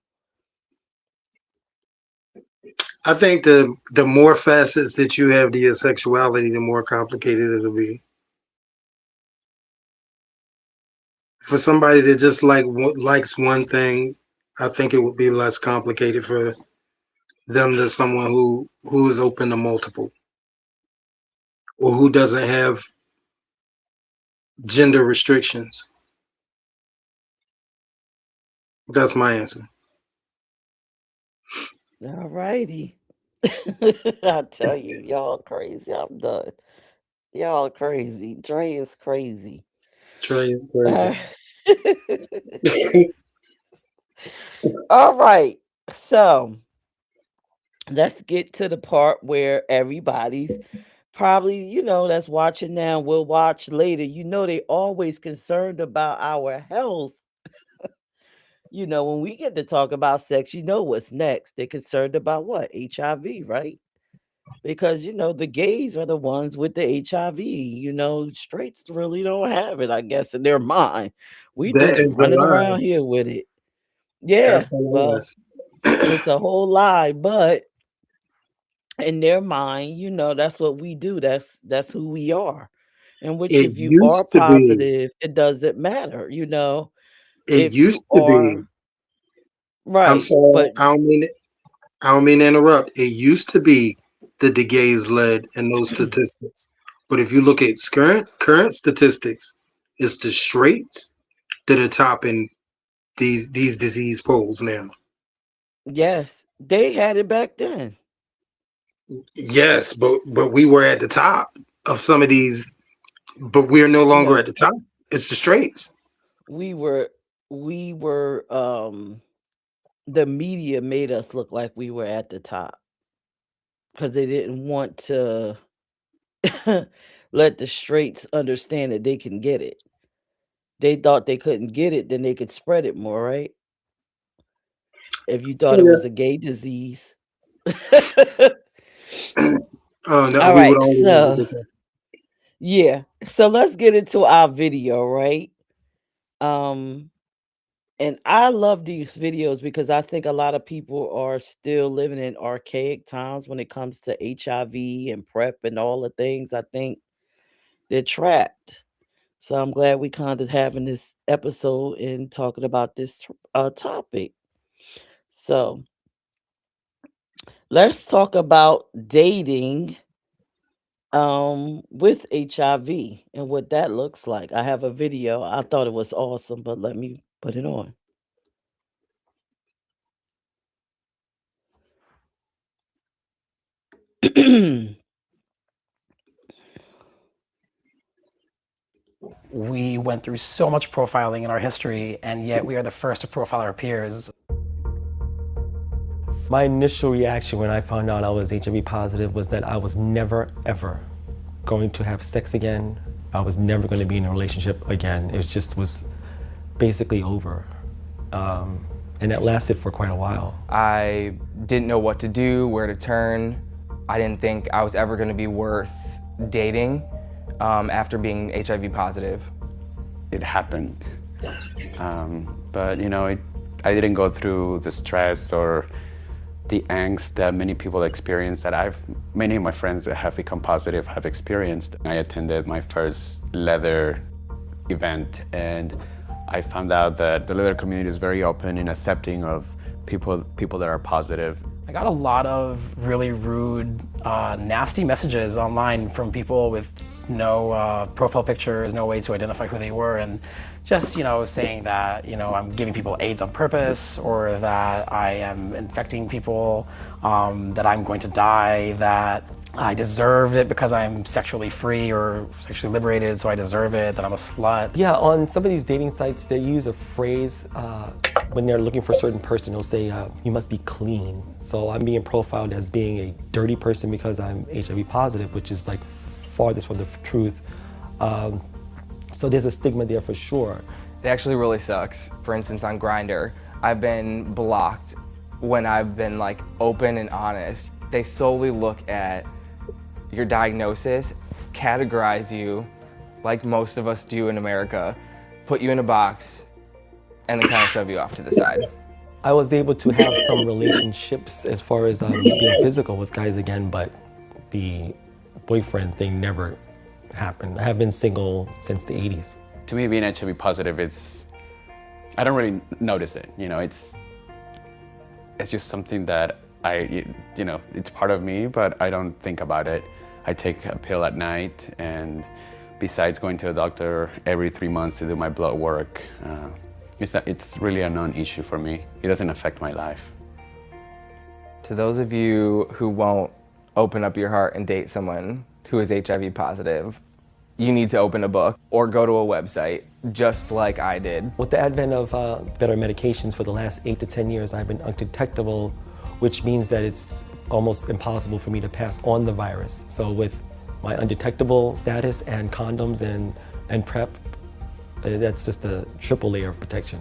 I think the more facets that you have to your sexuality, the more complicated it'll be. For somebody that just likes one thing, I think it would be less complicated for them than someone who is open to multiple or who doesn't have gender restrictions. That's my answer. All righty. I tell you, y'all crazy. I'm done. Y'all crazy. Dre is crazy. Trey is crazy. Uh, all right. So let's get to the part where everybody's probably, that's watching now will watch later. They always concerned about our health. When we get to talk about sex, what's next. They're concerned about what? HIV, right? Because the gays are the ones with the HIV. Straights really don't have it, I guess, in their mind. We That just is the running around lies. here with it. Yeah, That's the well, lies. it's a whole lie, but in their mind, that's what we do. That's who we are. And which It if you are used to be. positive, it doesn't matter. It If you used to be. are I'm right, sorry. but I don't mean to interrupt. It used to be that the gays led in those statistics, but if you look at current statistics, it's the straights that are topping these disease polls now. yes, they had it back then. Yes, but we were at the top of some of these, but we're no longer at No, the top. It's the straights. we were we were the media made us look like we were at the top because they didn't want to let the straights understand that they can get it. They thought they couldn't get it, then they could spread it more, right? If you thought it Yeah. was a gay disease. Oh no, All we would right, only use so it. yeah. So let's get into our video, right? Um and I love these videos because I think a lot of people are still living in archaic times when it comes to HIV and PrEP and all the things. I think they're trapped. So I'm glad we kind of having this episode and talking about this topic. So let's talk about dating with HIV and what that looks like. I have a video. I thought it was awesome, but let me put it on. We went through so much profiling in our history, and yet we are the first to profile our peers. My initial reaction when I found out I was HIV positive was that I was never, ever going to have sex again. I was never going to be in a relationship again. It just was basically over. And that lasted for quite a while. I didn't know what to do, where to turn. I didn't think I was ever going to be worth dating after being HIV positive. It happened, but I didn't go through the stress or the angst that many people experience that many of my friends that have become positive have experienced. I attended my first leather event, and I found out that the leather community is very open and accepting of people that are positive. I got a lot of really rude, nasty messages online from people with no profile pictures, no way to identify who they were, and just saying that I'm giving people AIDS on purpose, or that I am infecting people, that I'm going to die, that I deserve it because I'm sexually free or sexually liberated, so I deserve it, that I'm a slut. Yeah, on some of these dating sites, they use a phrase when they're looking for a certain person. They'll say, you must be clean. So I'm being profiled as being a dirty person because I'm HIV positive, which is like farthest from the truth. So there's a stigma there for sure. It actually really sucks. For instance, on Grindr, I've been blocked when I've been like open and honest. They solely look at your diagnosis, categorize you like most of us do in America, put you in a box, and then kind of shove you off to the side. I was able to have some relationships as far as being physical with guys again, but the boyfriend thing never happened. I have been single since the 80s. To me, being HIV positive, I don't really notice it. It's just something that it's part of me, but I don't think about it. I take a pill at night, and besides going to a doctor every 3 months to do my blood work, it's really a non-issue for me. It doesn't affect my life. To those of you who won't open up your heart and date someone who is HIV positive, you need to open a book or go to a website, just like I did. With the advent of better medications for the last 8 to 10 years, I've been undetectable, which means that it's almost impossible for me to pass on the virus. So with my undetectable status and condoms and PrEP, that's just a triple layer of protection.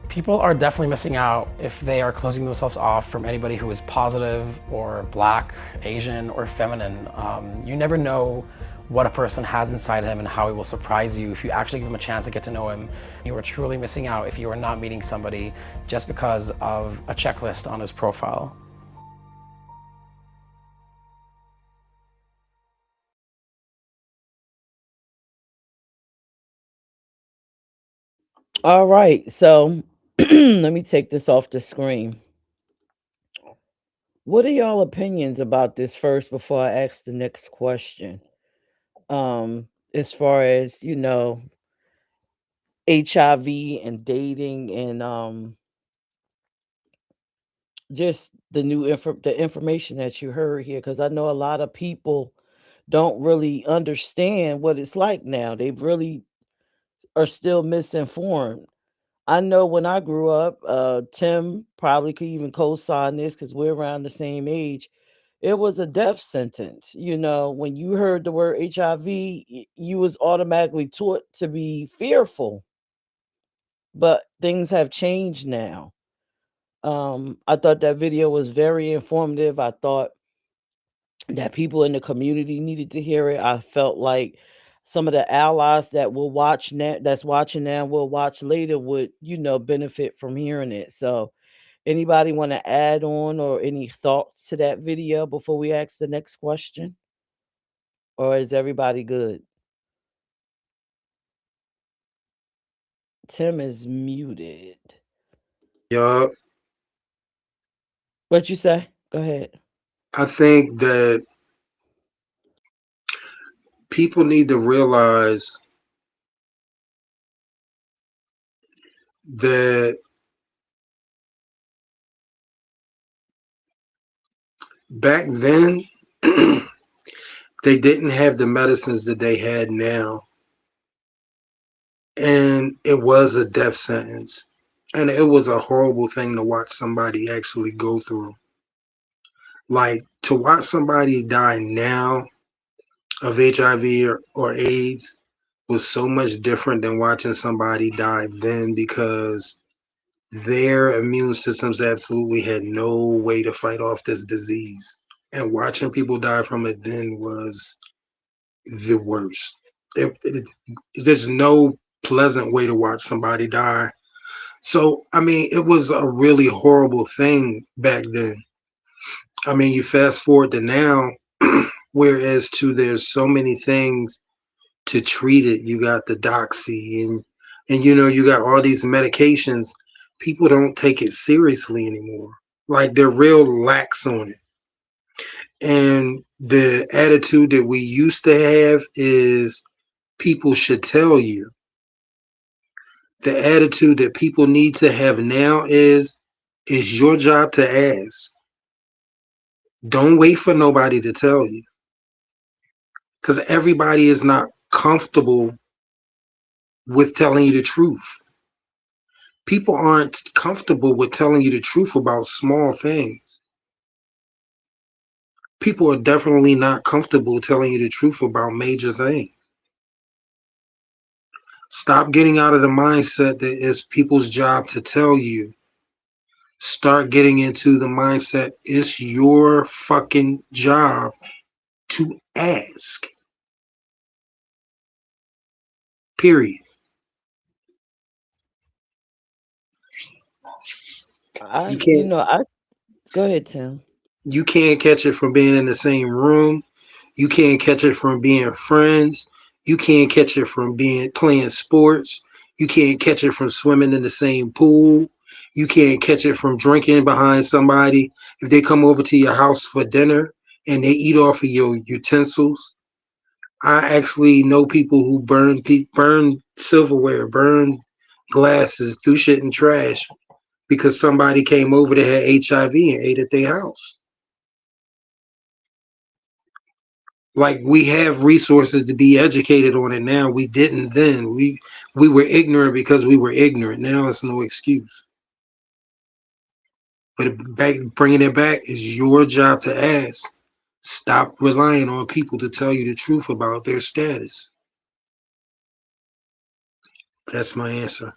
People are definitely missing out if they are closing themselves off from anybody who is positive or black, Asian, or feminine. You never know what a person has inside him and how he will surprise you if you actually give him a chance to get to know him. You are truly missing out if you are not meeting somebody just because of a checklist on his profile. All right, so let me take this off the screen. What are y'all opinions about this first before I ask the next question? As far as HIV and dating and just the information that you heard here, because I know a lot of people don't really understand what it's like now. They really are still misinformed. I know when I grew up, Tim probably could even co-sign this because we're around the same age. It was a death sentence. When you heard the word HIV, you was automatically taught to be fearful. But things have changed now. I thought that video was very informative. I thought that people in the community needed to hear it. I felt like some of the allies that will watch now, that's watching now, will watch later, would benefit from hearing it. So, anybody want to add on or any thoughts to that video before we ask the next question, or is everybody good? Tim is muted. Yup. What you say? Go ahead. I think that people need to realize that back then, They didn't have the medicines that they had now, and it was a death sentence. And it was a horrible thing to watch somebody actually go through. Like, to watch somebody die now of HIV or AIDS was so much different than watching somebody die then, because their immune systems absolutely had no way to fight off this disease. And watching people die from it then was the worst. There's no pleasant way to watch somebody die. So, I mean, it was a really horrible thing back then. I mean, you fast forward to now, whereas to there's so many things to treat it. You got the doxy, and you got all these medications. People don't take it seriously anymore. Like, they're real lax on it. And the attitude that we used to have is people should tell you. The attitude that people need to have now is your job to ask. Don't wait for nobody to tell you, because everybody is not comfortable with telling you the truth. People aren't comfortable with telling you the truth about small things. People are definitely not comfortable telling you the truth about major things. Stop getting out of the mindset that it's people's job to tell you. Start getting into the mindset it's your fucking job to ask. Period. You can't I go ahead, Tim. you can't catch it from being in the same room. You can't catch it from being friends. You can't catch it from being playing sports. You can't catch it from swimming in the same pool. You can't catch it from drinking behind somebody. If they come over to your house for dinner and they eat off of your utensils. I actually know people who burn silverware, burn glasses, threw shit in trash because somebody came over that had HIV and ate at their house. Like, we have resources to be educated on it now. We didn't then. We were ignorant because we were ignorant. Now it's no excuse. But bringing it back is your job to ask. Stop relying on people to tell you the truth about their status. That's my answer.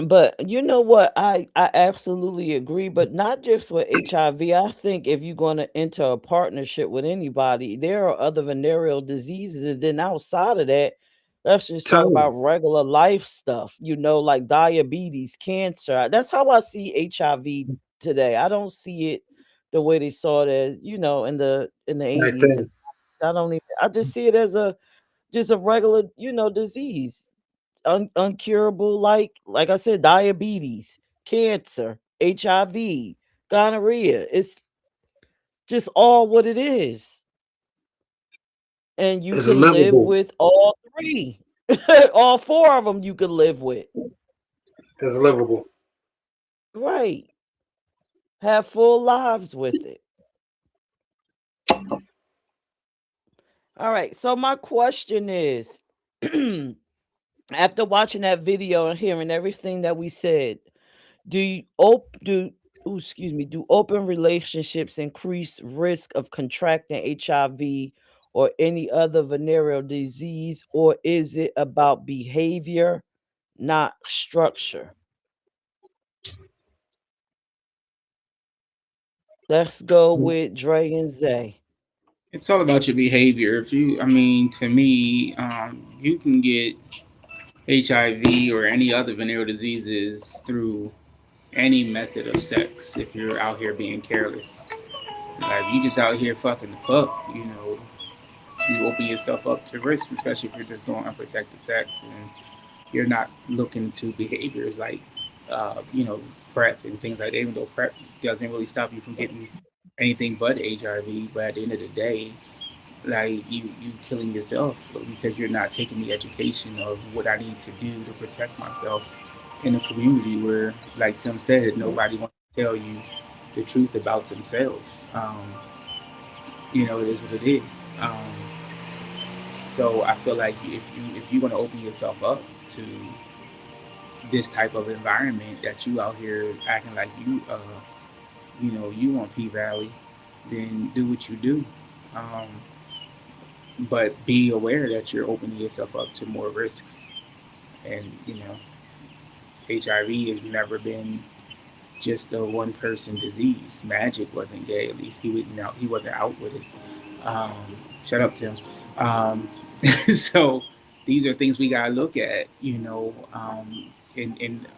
But you know what? I absolutely agree, but not just with HIV. I think if you're going to enter a partnership with anybody, there are other venereal diseases. And then outside of that, let's just talk about Tons. regular life stuff, like diabetes, cancer. That's how I see HIV today. I don't see it the way they saw it as, in the Back 80s. And then. I just see it as just a regular, disease, uncurable, like I said, diabetes, cancer, HIV, gonorrhea. It's just all what it is. And you It's can live livable. with all three. All four of them you can live with. It's livable. Right. Have full lives with it. All right. So my question is, after watching that video and hearing everything that we said, Do you do open relationships increase risk of contracting HIV or any other venereal disease, or is it about behavior, not structure? Let's go with Dre and Zay. It's all about your behavior. To me, you can get HIV or any other venereal diseases through any method of sex if you're out here being careless. Like, if you just out here fucking the fuck, you open yourself up to risk, especially if you're just doing unprotected sex and you're not looking to behaviors like, PrEP and things like that. Even though PrEP doesn't really stop you from getting anything but HIV, but at the end of the day, like, you killing yourself because you're not taking the education of what I need to do to protect myself in a community where, like Tim said, nobody wants to tell you the truth about themselves. It is what it is. Um, so I feel like if you're gonna open yourself up to this type of environment that you out here acting like you want P Valley, then do what you do. Um, but be aware that you're opening yourself up to more risks. And HIV has never been just a one person disease. Magic wasn't gay. At least he wasn't out with it. Shut up, Tim. Um, so these are things we gotta look at. In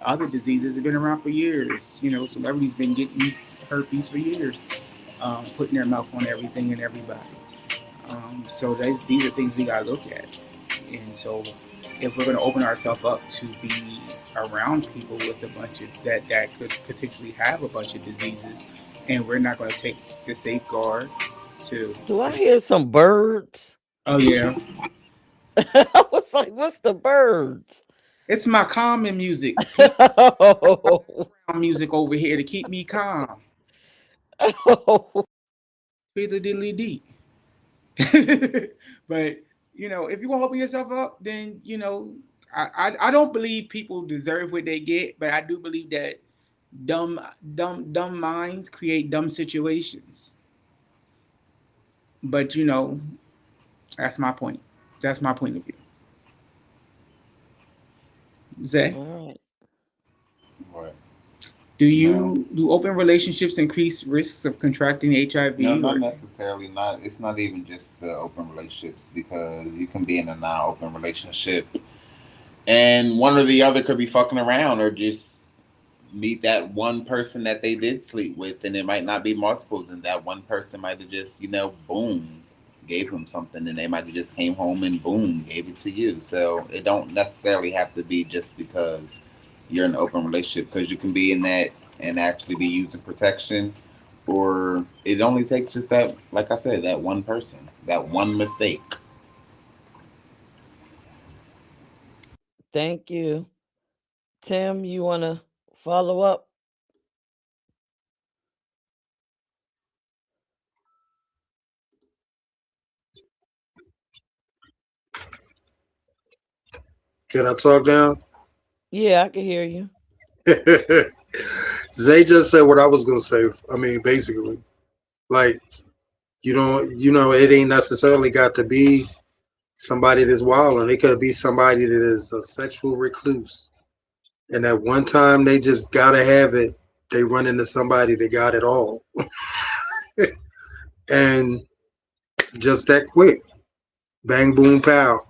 other diseases have been around for years. Celebrities been getting herpes for years, putting their mouth on everything and everybody. These are things we gotta look at. And so, if we're going to open ourselves up to be around people with a bunch of that could potentially have a bunch of diseases, and we're not going to take the safeguard to. Do I hear some birds? Oh yeah, I was like, what's the birds? it's my calming music. Music over here to keep me calm. Fiddly diddly dee. But if you want to open yourself up, then I don't believe people deserve what they get, but I do believe that dumb minds create dumb situations. But that's my point. That's my point of view. Zay, All right. What? do open relationships increase risks of contracting HIV? No, not necessarily. Not. It's not even just the open relationships, because you can be in a non-open relationship, and one or the other could be fucking around, or just meet that one person that they did sleep with, and it might not be multiples, and that one person might have just boom, gave them something, and they might have just came home and boom, gave it to you. So it don't necessarily have to be just because you're in an open relationship, because you can be in that and actually be using protection, or it only takes just that, like I said, that one person, that one mistake. Thank you. Tim, you want to follow up? Can I talk now? Yeah, I can hear you. Zay just said what I was gonna say. I mean, basically, like it ain't necessarily got to be somebody that's wild, and it could be somebody that is a sexual recluse, and at one time they just gotta have it. They run into somebody that got it all, and just that quick, bang, boom, pow.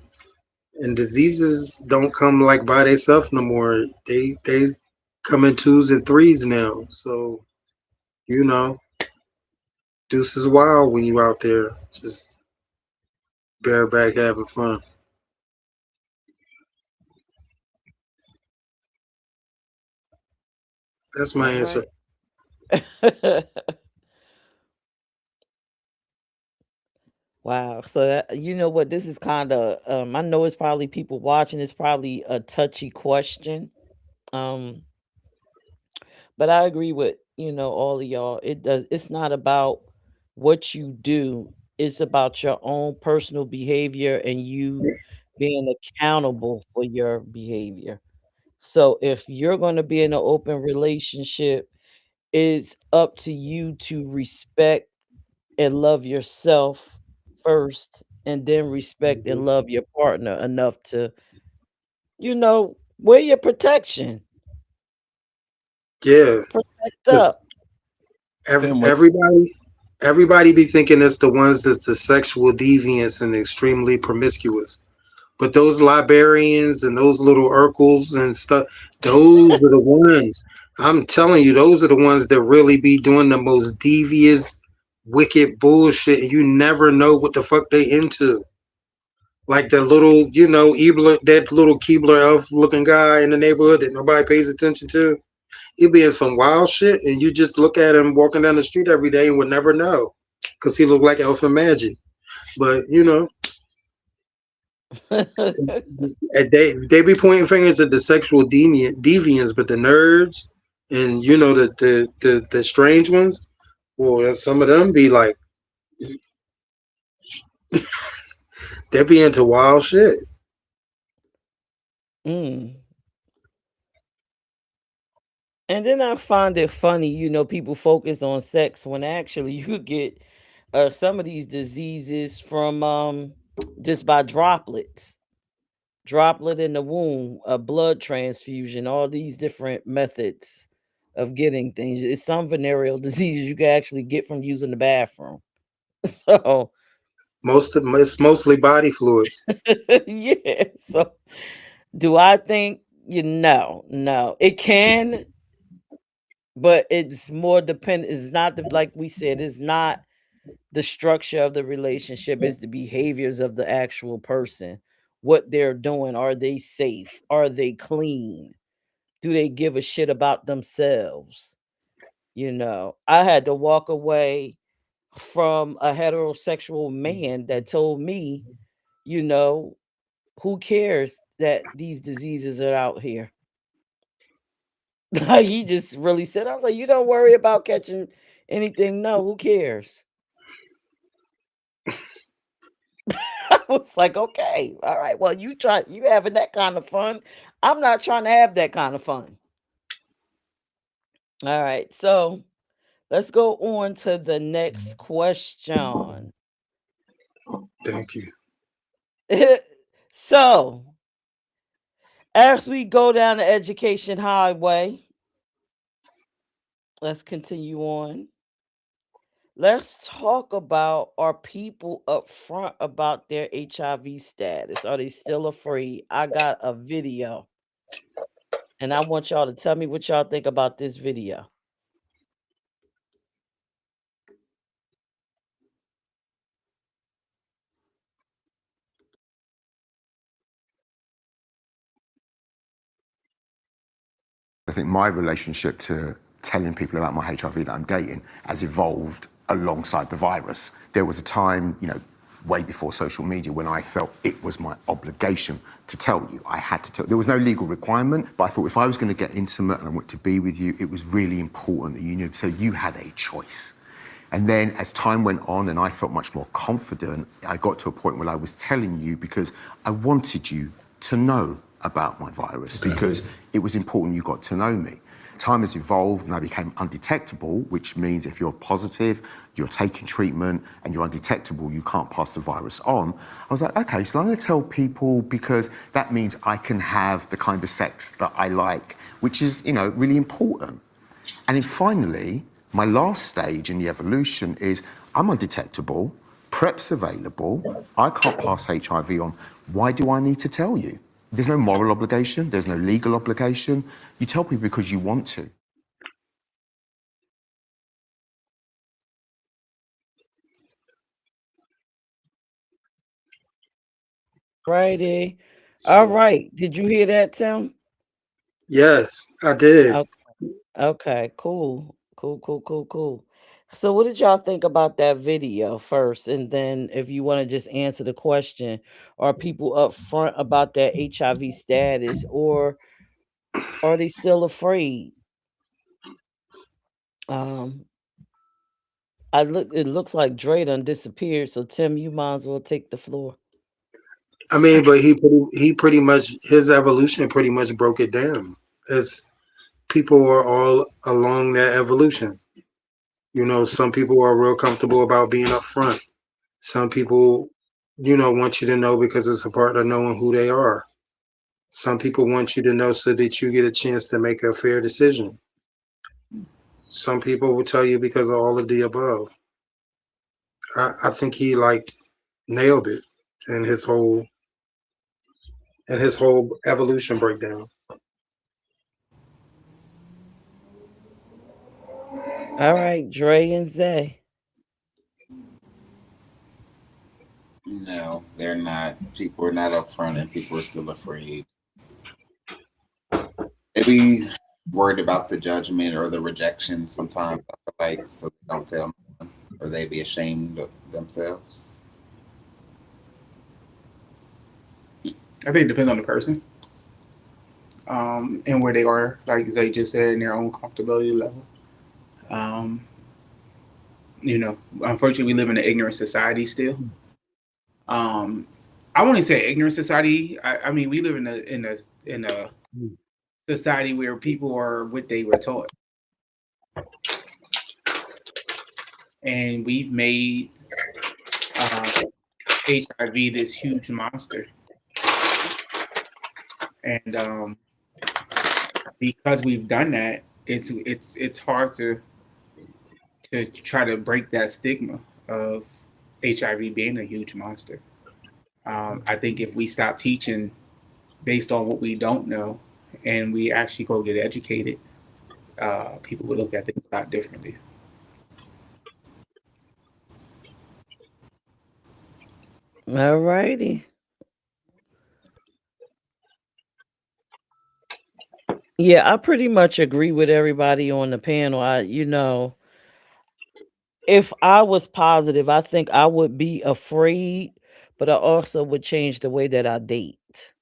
And diseases don't come like by themselves no more. They come in twos and threes now. So you know, deuce is wild when you out there just bareback having fun. That's my All answer. right. Wow. So you know what? This is kind of I know it's probably people watching. It's probably a touchy question. Um, but I agree with all of y'all. It's not about what you do. It's about your own personal behavior and you being accountable for your behavior. So if you're going to be in an open relationship, it's up to you to respect and love yourself first, and then respect Mhm. and love your partner enough to, wear your protection. Yeah, Protect up. because Then what? everybody be thinking it's the ones that's the sexual deviants and extremely promiscuous. But those librarians and those little Urkels and stuff, those are the ones. I'm telling you, those are the ones that really be doing the most devious, wicked bullshit, and you never know what the fuck they into. Like the little, Ebler, that little Keebler elf looking guy in the neighborhood that nobody pays attention to. He'd be in some wild shit, and you just look at him walking down the street every day and would never know, because he looked like Elfin Magic. But and they be pointing fingers at the sexual deviants, but the nerds and the strange ones, well, some of them be like They be into wild shit. Mm. And then I find it funny, people focus on sex when actually you could get some of these diseases from just by droplets, droplet in the womb, a blood transfusion, all these different methods of getting things. It's some venereal diseases you can actually get from using the bathroom. So It's mostly body fluids. yeah. So do I think no. It can, but it's more dependent. It's not like we said, it's not the structure of the relationship, it's the behaviors of the actual person. What they're doing. Are they safe? Are they clean? Do they give a shit about themselves? I had to walk away from a heterosexual man that told me, you know, who cares that these diseases are out here? He just really said, I was like, you don't worry about catching anything. No, who cares? I was like, okay, all right. Well, you having that kind of fun. I'm not trying to have that kind of fun. All right. So let's go on to the next question. Thank you. So as we go down the education highway, let's continue on. Let's talk about, are people upfront about their HIV status? Are they still afraid? I got a video and I want y'all to tell me what y'all think about this video. I think my relationship to telling people about my HIV that I'm dating has evolved alongside the virus. There was a time, way before social media when I felt it was my obligation to tell you. I had to tell. There was no legal requirement, but I thought if I was going to get intimate and I wanted to be with you, it was really important that you knew. So you had a choice. And then as time went on and I felt much more confident, I got to a point where I was telling you because I wanted you to know about my virus, because it was important you got to know me. Time has evolved and I became undetectable, which means if you're positive, you're taking treatment and you're undetectable, you can't pass the virus on. I was like, okay, so I'm going to tell people because that means I can have the kind of sex that I like, which is, really important. And then finally, my last stage in the evolution is I'm undetectable, PrEP's available, I can't pass HIV on. Why do I need to tell you? There's no moral obligation, there's no legal obligation. You tell people because you want to. Righty. All right. Did you hear that, Tim? Yes, I did. Okay. Okay. Cool. Cool. So, what did y'all think about that video first? And then, if you want to just answer the question, are people upfront about their HIV status, or are they still afraid? Um, It looks like Dre done disappeared. So, Tim, you might as well take the floor. I mean, but he pretty much, his evolution pretty much broke it down. As people are all along that evolution. Some people are real comfortable about being upfront. Some people, want you to know because it's a part of knowing who they are. Some people want you to know so that you get a chance to make a fair decision. Some people will tell you because of all of the above. I think he nailed it in his whole evolution breakdown. All right, Dre and Zay. No, they're not. People are not upfront, and people are still afraid. Maybe worried about the judgment or the rejection. Sometimes I feel like so they don't tell no one, or they be ashamed of themselves. I think it depends on the person, and where they are, like Zay just said, in their own comfortability level. Um, Unfortunately, we live in an ignorant society still. Um, I wouldn't say ignorant society. I mean, we live in a society where people are what they were taught, and we've made uh, HIV this huge monster, and because we've done that, it's hard to try to break that stigma of HIV being a huge monster. I think if we stop teaching based on what we don't know, and we actually go get educated, people would look at things a lot differently. All righty. Yeah, I pretty much agree with everybody on the panel. If I was positive, I think I would be afraid, but I also would change the way that I date.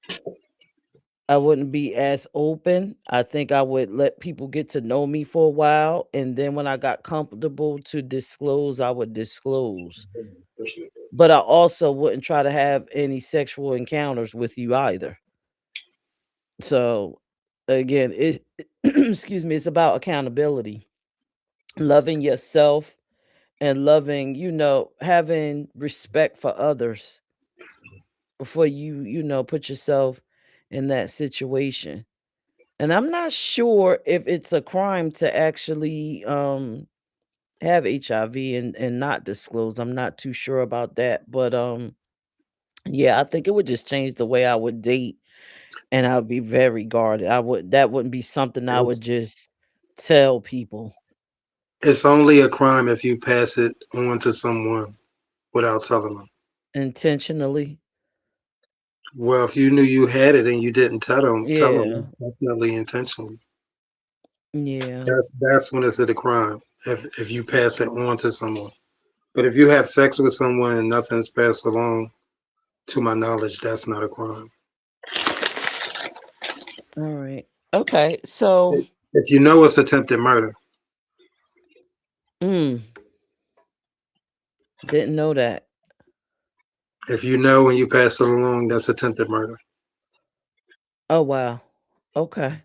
I wouldn't be as open. I think I would let people get to know me for a while. And then when I got comfortable to disclose, I would disclose. But I also wouldn't try to have any sexual encounters with you either. So again, it's excuse me, it's about accountability, loving yourself and loving, having respect for others before you put yourself in that situation. And I'm not sure if it's a crime to actually have HIV and not disclose. I'm not too sure about that, but yeah, I think it would just change the way I would date, and I would be very guarded. That wouldn't be something I would It's just tell people it's only a crime if you pass it on to someone without telling them. intentionally. Well, if you knew you had it and you didn't tell them, Yeah. definitely intentionally. Yeah. That's when it's a crime. If you pass it on to someone. But if you have sex with someone and nothing's passed along, to my knowledge, that's not a crime. All right. Okay. So, If you know it's attempted murder, mm, didn't know that. if you know when you pass it along, that's attempted murder. Oh wow. Okay.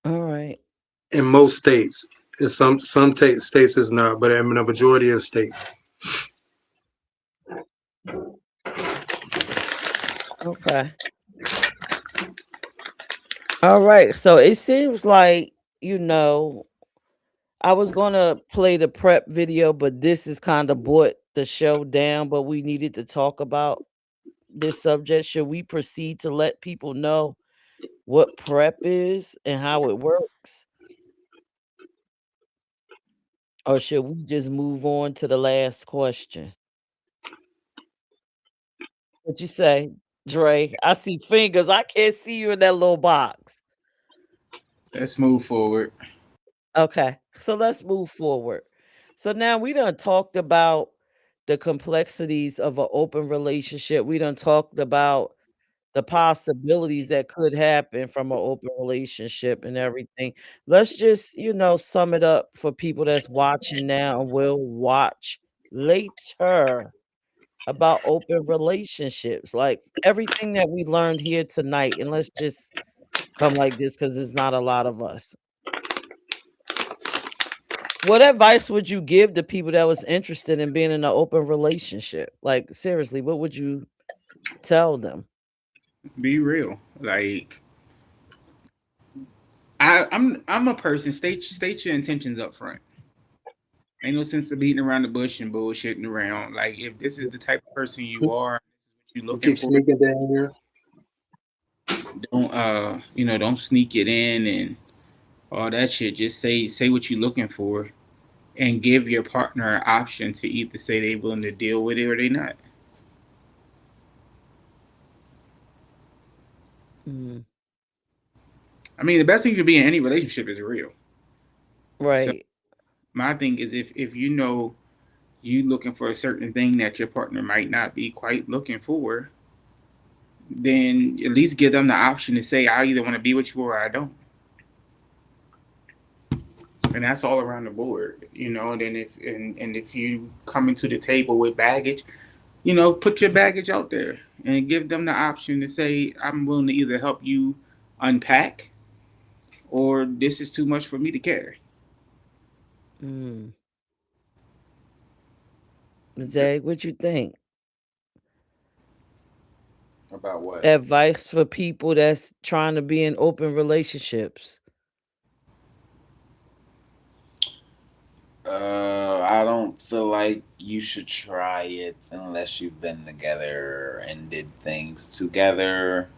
All right. In most states, in some states it's not, but in a majority of states, Okay. All right. So it seems like, you know, I was gonna play the prep video, but this is kind of brought the show down. But we needed to talk about this subject. Should we proceed to let people know what prep is and how it works? Or should we just move on to the last question? What you say, Dre? I see fingers. I can't see you in that little box. Let's move forward. Okay, so let's move forward. So now we done talked about the complexities of an open relationship. We done talked about the possibilities that could happen from an open relationship and everything. Let's just, sum it up for people that's watching now and will watch later about open relationships. Like everything that we learned here tonight, and let's just come like this because there's not a lot of us. What advice would you give to people that was interested in being in an open relationship? Like seriously, what would you tell them? Be real. Like I'm a person. State your intentions up front. Ain't no sense of beating around the bush and bullshitting around. Like if this is the type of person you are, what you you looking keep for, sneaking down here. don't sneak it in and all that shit. Just say what you looking for and give your partner an option to either say they willing to deal with it or they not. Mm, I mean, the best thing you can be in any relationship is real. So right. my thing is if you know you looking for a certain thing that your partner might not be quite looking for, then at least give them the option to say I either want to be with you or I don't. And that's all around the board. And then if you come into the table with baggage, put your baggage out there and give them the option to say, I'm willing to either help you unpack or this is too much for me to carry. Mm. Zay, what you think? About what? Advice for people that's trying to be in open relationships. I don't feel like you should try it unless you've been together and did things together.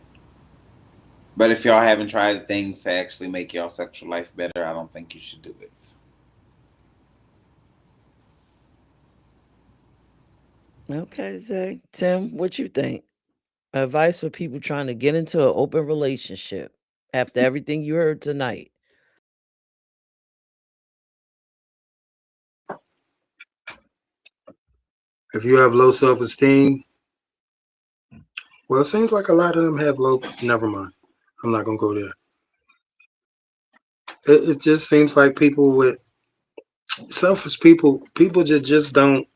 But if y'all haven't tried things to actually make y'all sexual life better, I don't think you should do it. Okay, Zay. Tim, what you think? Advice for people trying to get into an open relationship after everything you heard tonight. If you have low self-esteem, well, it seems like a lot of them have low. Never mind. I'm not gonna go there. It just seems like people with selfish people just don't.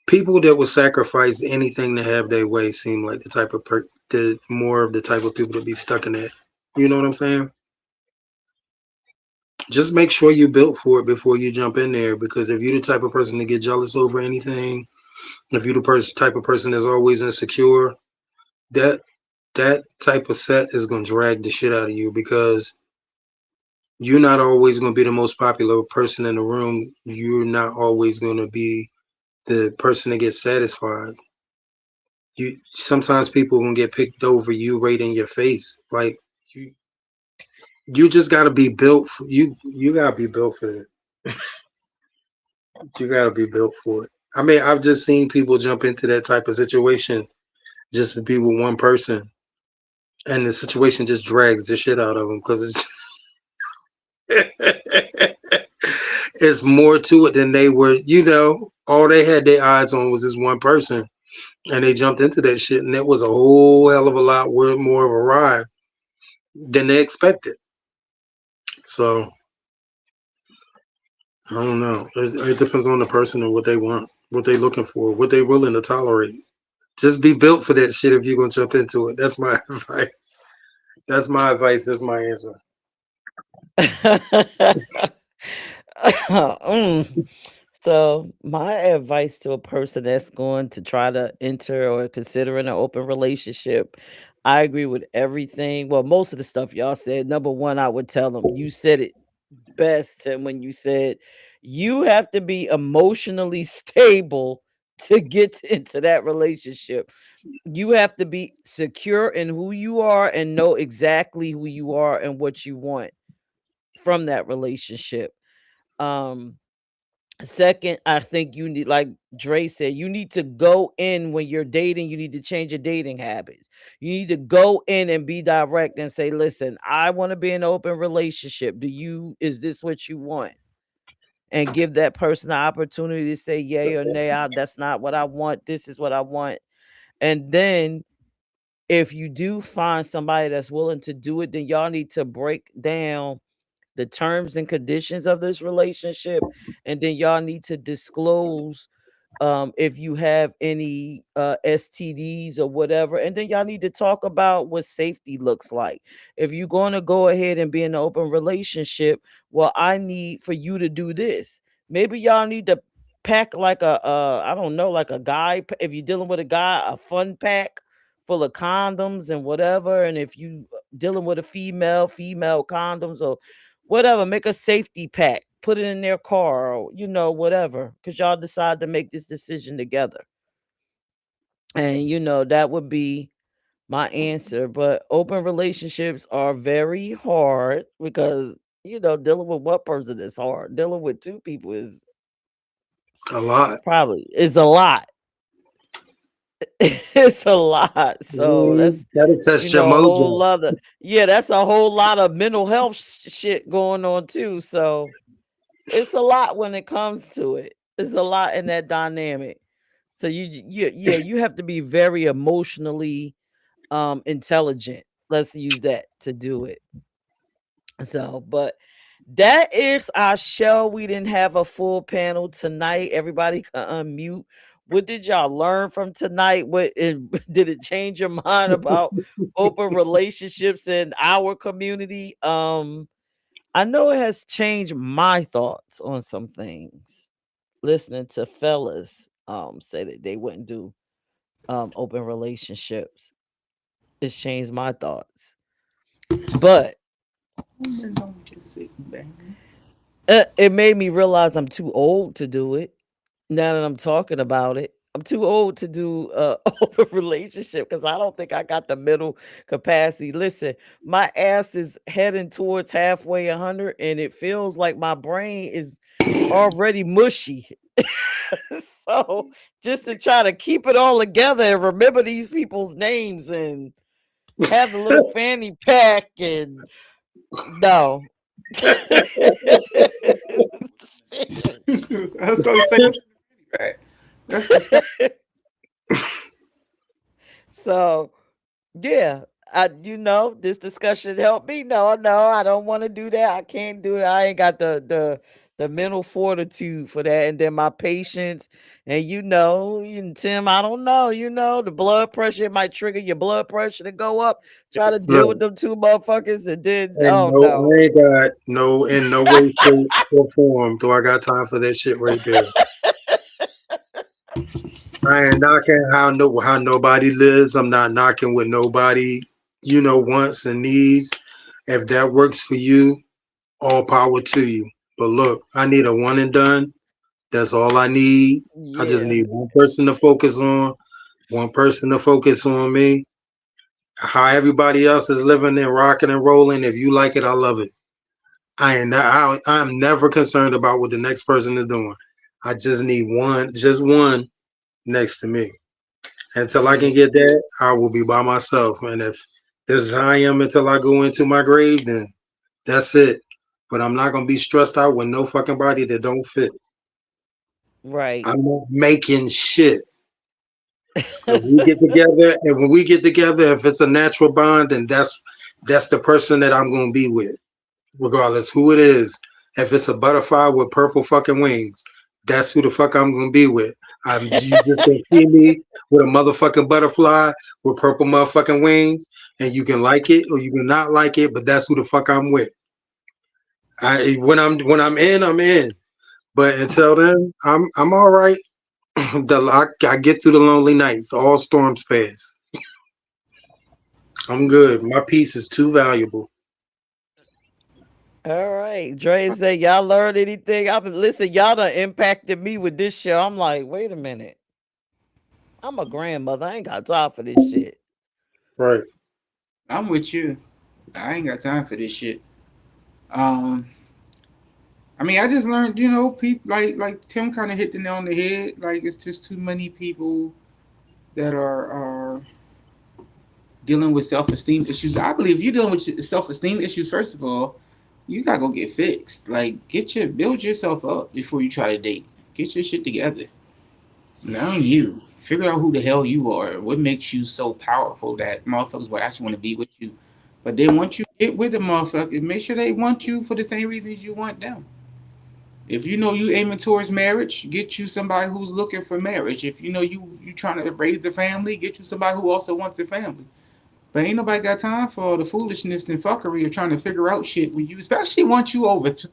People that would sacrifice anything to have their way seem like the type of the more of the type of people to be stuck in that. You know what I'm saying? Just make sure you built for it before you jump in there. Because if you're the type of person to get jealous over anything, if you're the type of person that's always insecure, that that type of set is gonna drag the shit out of you because you're not always gonna be the most popular person in the room. You're not always gonna be the person that gets satisfied. You sometimes people gonna get picked over you right in your face. Like you, you just gotta be built. You gotta be built for it. You gotta be built for it. I mean, I've just seen people jump into that type of situation just to be with one person, and the situation just drags the shit out of them because it's more to it than they were. All they had their eyes on was this one person, and they jumped into that shit, and it was a whole hell of a lot more of a ride than they expected. So I don't know. It depends on the person and what they want, what they looking for, what they willing to tolerate. Just be built for that shit if you're gonna jump into it. That's my advice. That's my advice. That's my answer. Mm. So, my advice to a person that's going to try to enter or consider an open relationship, I agree with everything. Well, most of the stuff y'all said. Number one, I would tell them, you said it best, Tim, when you said you have to be emotionally stable to get into that relationship. You have to be secure in who you are and know exactly who you are and what you want from that relationship. Um, Second, I think you need, like Dre said, you need to go in when you're dating. You need to change your dating habits. You need to go in and be direct and say, listen, I want to be in an open relationship. Is this what you want? And give that person the opportunity to say yay or nay. That's not what I want. This is what I want. And then if you do find somebody that's willing to do it, then y'all need to break down the terms and conditions of this relationship, and then y'all need to disclose if you have any STDs or whatever, and then y'all need to talk about what safety looks like. If you're going to go ahead and be in an open relationship, well, I need for you to do this. Maybe y'all need to pack like I don't know, like a guy. If you're dealing with a guy, a fun pack full of condoms and whatever, and if you dealing with a female condoms or whatever, make a safety pack, put it in their car, or whatever, because y'all decide to make this decision together. And that would be my answer. But open relationships are very hard because dealing with one person is hard. Dealing with two people is A lot. probably is a lot. It's a lot. So that's That'll test your a whole mojo. lot of, yeah, that's a whole lot of mental health shit going on too. So it's a lot when it comes to it. It's a lot in that dynamic. So you have to be very emotionally intelligent. Let's use that to do it. So, but that is our show. We didn't have a full panel tonight. Everybody can unmute What did y'all learn from tonight? Did it change your mind about open relationships in our community? I know it has changed my thoughts on some things. Listening to fellas say that they wouldn't do open relationships. It's changed my thoughts. But Don't just sit back. it made me realize I'm too old to do it. Now that I'm talking about it, I'm too old to do a open relationship because I don't think I got the middle capacity. Listen, my ass is heading towards halfway 100, and it feels like my brain is already mushy. So just to try to keep it all together and remember these people's names and have the little fanny pack and no. Shit. I was supposed to say that. That's the So yeah, this discussion helped me. No, I don't want to do that. I can't do it. I ain't got the mental fortitude for that, and then my patience. And Tim, I don't know. The blood pressure, it might trigger your blood pressure to go up. Try to deal with Look, them two motherfuckers, and then and oh no, no. I ain't got no in no way, shape, or form do I got time for that shit right there. I ain't knocking how nobody lives. I'm not knocking what nobody wants and needs. If that works for you, all power to you. But look, I need a one and done. That's all I need. I just Yeah, need one person to focus on, one person to focus on me. How everybody else is living and rocking and rolling. If you like it, I love it. I'm never concerned about what the next person is doing. I just need just one next to me. Until I yeah, can get that, I will be by myself. And if this is how I am until I go into my grave, then that's it. But I'm not gonna be stressed out with no fucking body that don't fit. right. I'm not making shit. If we get together, and when we get together, if it's a natural bond, then that's the person that I'm gonna be with, regardless who it is. If it's a butterfly with purple fucking wings, that's who the fuck I'm gonna be with. You just gonna see me with a motherfucking butterfly with purple motherfucking wings, and you can like it or you can not like it, but that's who the fuck I'm with. When I'm in, I'm in. But until then, I'm all right. I get through the lonely nights. All storms pass. I'm good. My peace is too valuable. All right. Dre said, y'all learned anything? Listen, y'all done impacted me with this show. I'm like, wait a minute. I'm a grandmother. I ain't got time for this shit. Right. I'm with you. I ain't got time for this shit. Um, I mean, I just learned, people like Tim kind of hit the nail on the head. Like it's just too many people that are dealing with self esteem issues. I believe if you're dealing with self esteem issues, first of all, you gotta go get fixed. Like build yourself up before you try to date. Get your shit together. Now you figure out who the hell you are. What makes you so powerful that motherfuckers will actually want to be with you. But then once you get with the motherfuckers, make sure they want you for the same reasons you want them. If you know you aiming towards marriage, get you somebody who's looking for marriage. If you know you trying to raise a family, get you somebody who also wants a family. But ain't nobody got time for all the foolishness and fuckery of trying to figure out shit with you, especially once you once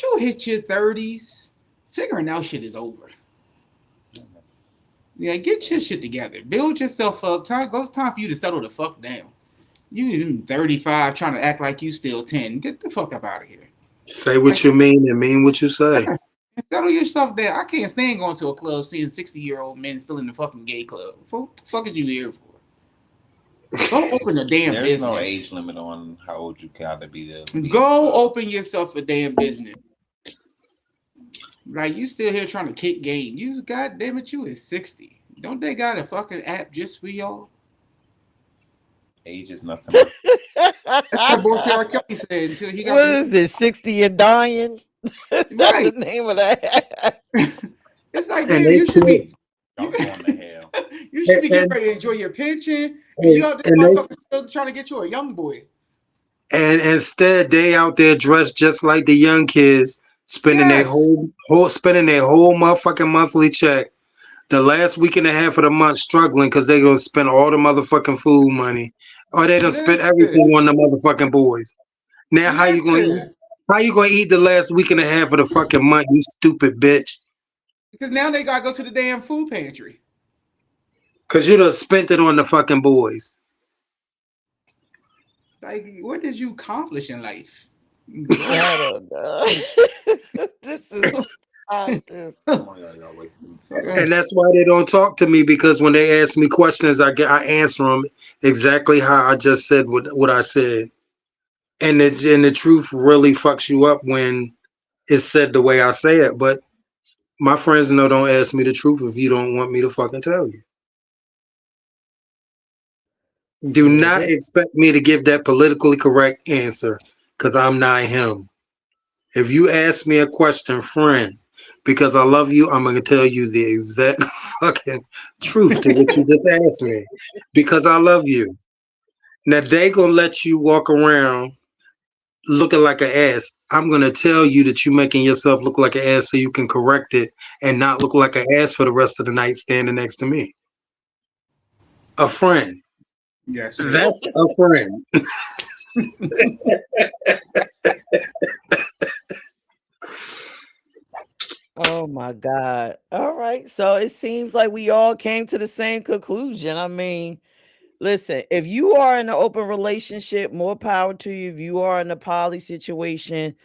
you hit your 30s, figuring out shit is over. Yeah, get your shit together. Build yourself up. It's time for you to settle the fuck down. You 35 trying to act like you still 10. Get the fuck up out of here. Say what you mean and mean what you say. Settle yourself down. I can't stand going to a club seeing 60-year-old men still in the fucking gay club. What the fuck are you here for? Go open a damn There's business. no age limit on how old you gotta be there. Go open yourself a damn business. Like you still here trying to kick game. You goddamn it, you is 60. Don't they got a fucking app just for y'all? Age is nothing. That's what Boy R. Kelly said until he got What is this? 60 and dying? Is that right. the name of that? It's like, And baby, you should be. Y'all going to hell. You should be getting and ready to enjoy your pension. And you out this and motherfucker still trying to get you a young boy. and instead they out there dressed just like the young kids, spending their Yes. whole spending their whole motherfucking monthly check the last week and a half of the month struggling because they gonna spend all the motherfucking food money, or they done spent Listen, everything on the motherfucking boys. Now how you gonna eat? listen, How you gonna eat the last week and a half of the fucking month? You stupid bitch. because now they gotta go to the damn food pantry. Cause you done spent it on the fucking boys. Like, what did you accomplish in life? I don't know. This is this. Come on, y'all wasting. And that's why they don't talk to me because when they ask me questions, I answer them exactly how I just said what I said. And the truth really fucks you up when it's said the way I say it. But my friends know don't ask me the truth if you don't want me to fucking tell you. Do Yeah, not expect me to give that politically correct answer because I'm not him. If you ask me a question, friend, because I love you, I'm gonna tell you the exact fucking truth to what you just asked me. Because I love you. Now they gonna let you walk around looking like an ass. I'm gonna tell you that you making yourself look like an ass so you can correct it and not look like an ass for the rest of the night standing next to me. A friend. Yes, sir. That's a friend. oh my God. All right. So it seems like we all came to the same conclusion. I mean, listen, if you are in an open relationship, more power to you. If you are in a poly situation,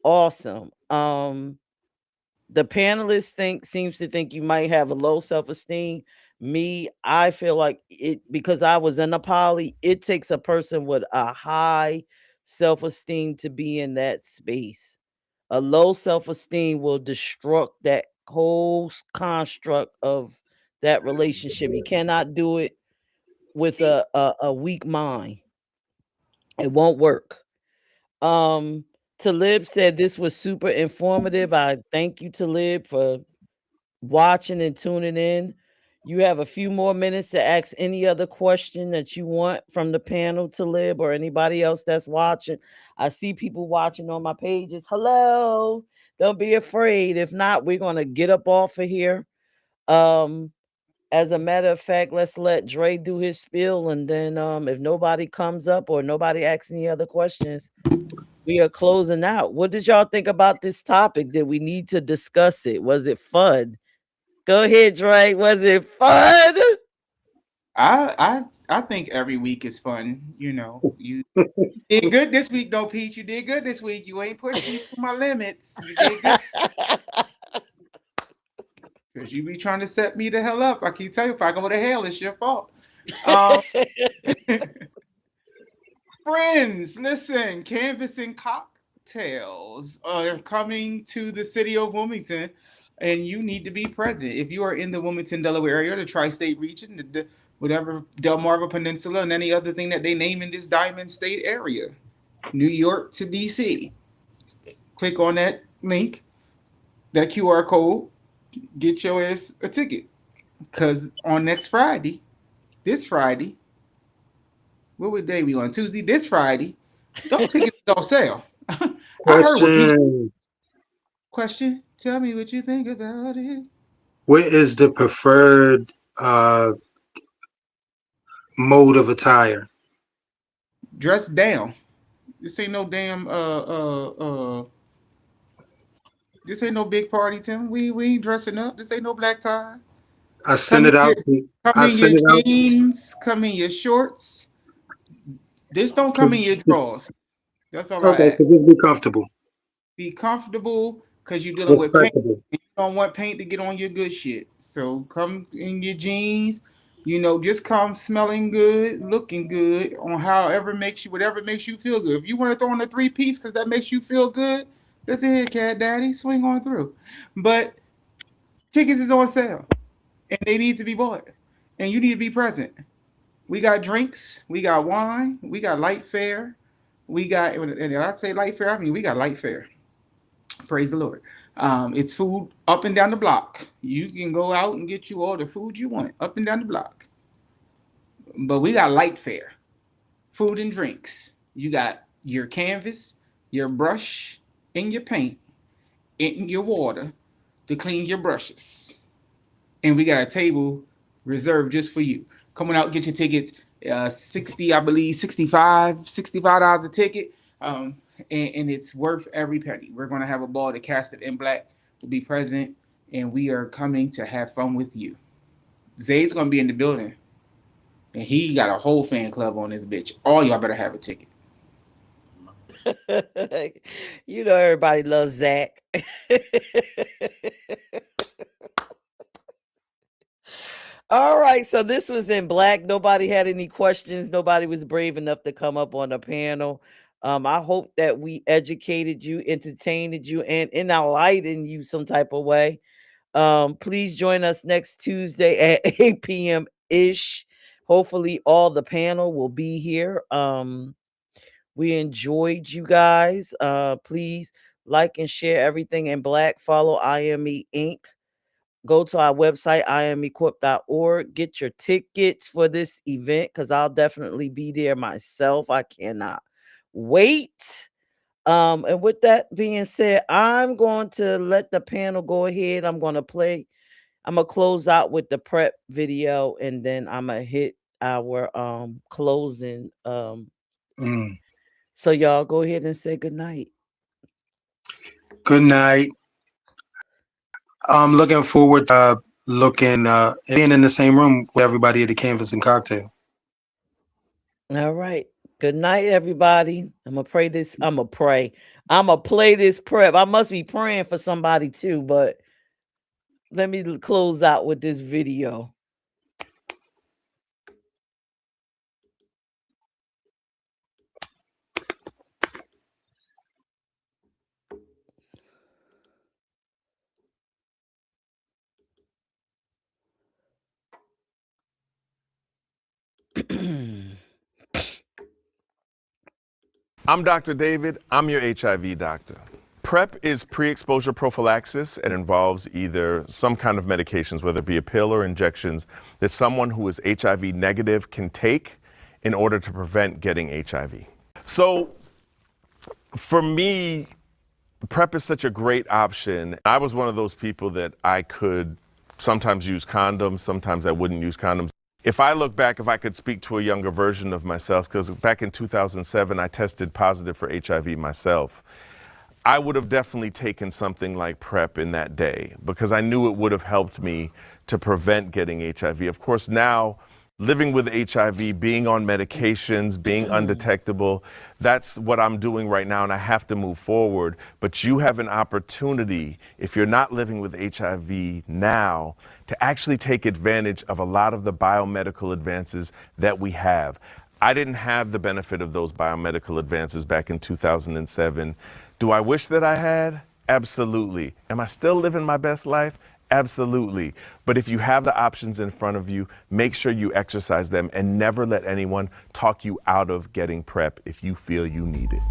awesome. The panelists seems to think you might have a low self-esteem. Me, I feel like it because I was in a poly, it takes a person with a high self-esteem to be in that space. A low self-esteem will destruct that whole construct of that relationship. You cannot do it with a weak mind. It won't work. Um Talib said this was super informative. I thank you, Talib, for watching and tuning in. You have a few more minutes to ask any other question that you want from the panel, Talib, or anybody else that's watching. I see people watching on my pages. Hello. Don't be afraid. If not, we're gonna get up off of here. Um, as a matter of fact, let's let Dre do his spiel, and then if nobody comes up or nobody asks any other questions, we are closing out. What did y'all think about this topic? Did we need to discuss it? Was it fun? Go ahead, Dre. Was it fun? I think every week is fun. You know, you did good this week, though, Pete. You did good this week. You ain't pushed me to my limits. You did good because you be trying to set me the hell up. I keep telling you, if I go to hell, it's your fault. Um, Friends, listen, canvassing cocktails are coming to the city of Wilmington, and you need to be present. If you are in the Wilmington, Delaware area, the tri-state region, whatever Delmarva Peninsula, and any other thing that they name in this Diamond State area, New York to DC, click on that link, that QR code, get your ass a ticket. Because on next Friday, this Friday, what day we on? Tuesday, this Friday, don't tickets don't sell. I heard what people Question. question. Tell me what you think about it. What is the preferred mode of attire? Dress down. This ain't no damn this ain't no big party, Tim. We ain't dressing up. This ain't no black tie. I Come send in it out. your come I in your send it out. jeans, come in your shorts. This don't come in your drawers. That's all I Okay, ask. so just be comfortable, Be comfortable because you're dealing with paint. respectable. And you don't want paint to get on your good shit. So come in your jeans. You know, just come smelling good, looking good, on however makes you, whatever makes you feel good. If you want to throw in a 3-piece because that makes you feel good, that's it, cat daddy. Swing on through. But tickets is on sale, and they need to be bought, and you need to be present. We got drinks, we got wine, we got light fare, we got, and I say light fare, I mean we got light fare. Praise the Lord. It's food up and down the block. You can go out and get you all the food you want up and down the block. But we got light fare, food and drinks. You got your canvas, your brush, and your paint, and your water to clean your brushes. and we got a table reserved just for you. Come on out, get your tickets. 60, I believe, $65 a ticket. And it's worth every penny. We're going to have a ball. The cast of In Black will be present, and we are coming to have fun with you. Zayd's going to be in the building, and he got a whole fan club on this bitch. All y'all better have a ticket. You know everybody loves Zach. All right, so this was In Black. Nobody had any questions. Nobody was brave enough to come up on the panel. I hope that we educated you, entertained you, and enlightened you some type of way. Please join us next Tuesday at 8 p.m. ish. Hopefully, all the panel will be here. We enjoyed you guys. Please like and share everything In Black. Follow IME Inc. Go to our website, imequip.org. Get your tickets for this event because I'll definitely be there myself. I cannot wait. And with that being said, I'm going to let the panel go ahead. I'm going to close out with the prep video, and then I'm going to hit our closing. So y'all go ahead and say good night. Good night. I'm looking forward to being in the same room with everybody at the Canvas and Cocktail. All right. Good night, everybody. I'm gonna play this prep. I must be praying for somebody too, but let me close out with this video. I'm Dr. David. I'm your HIV doctor. PrEP is pre-exposure prophylaxis. It involves either some kind of medications, whether it be a pill or injections, that someone who is HIV negative can take in order to prevent getting HIV. So for me, PrEP is such a great option. I was one of those people that I could sometimes use condoms, sometimes I wouldn't use condoms. If I look back, if I could speak to a younger version of myself, because back in 2007, I tested positive for HIV myself, I would have definitely taken something like PrEP in that day because I knew it would have helped me to prevent getting HIV. Of course, now, living with HIV, being on medications, being undetectable, that's what I'm doing right now, and I have to move forward. But you have an opportunity, if you're not living with HIV now, to actually take advantage of a lot of the biomedical advances that we have. I didn't have the benefit of those biomedical advances back in 2007. Do I wish that I had? Absolutely. Am I still living my best life? Absolutely. But if you have the options in front of you, make sure you exercise them and never let anyone talk you out of getting PrEP if you feel you need it.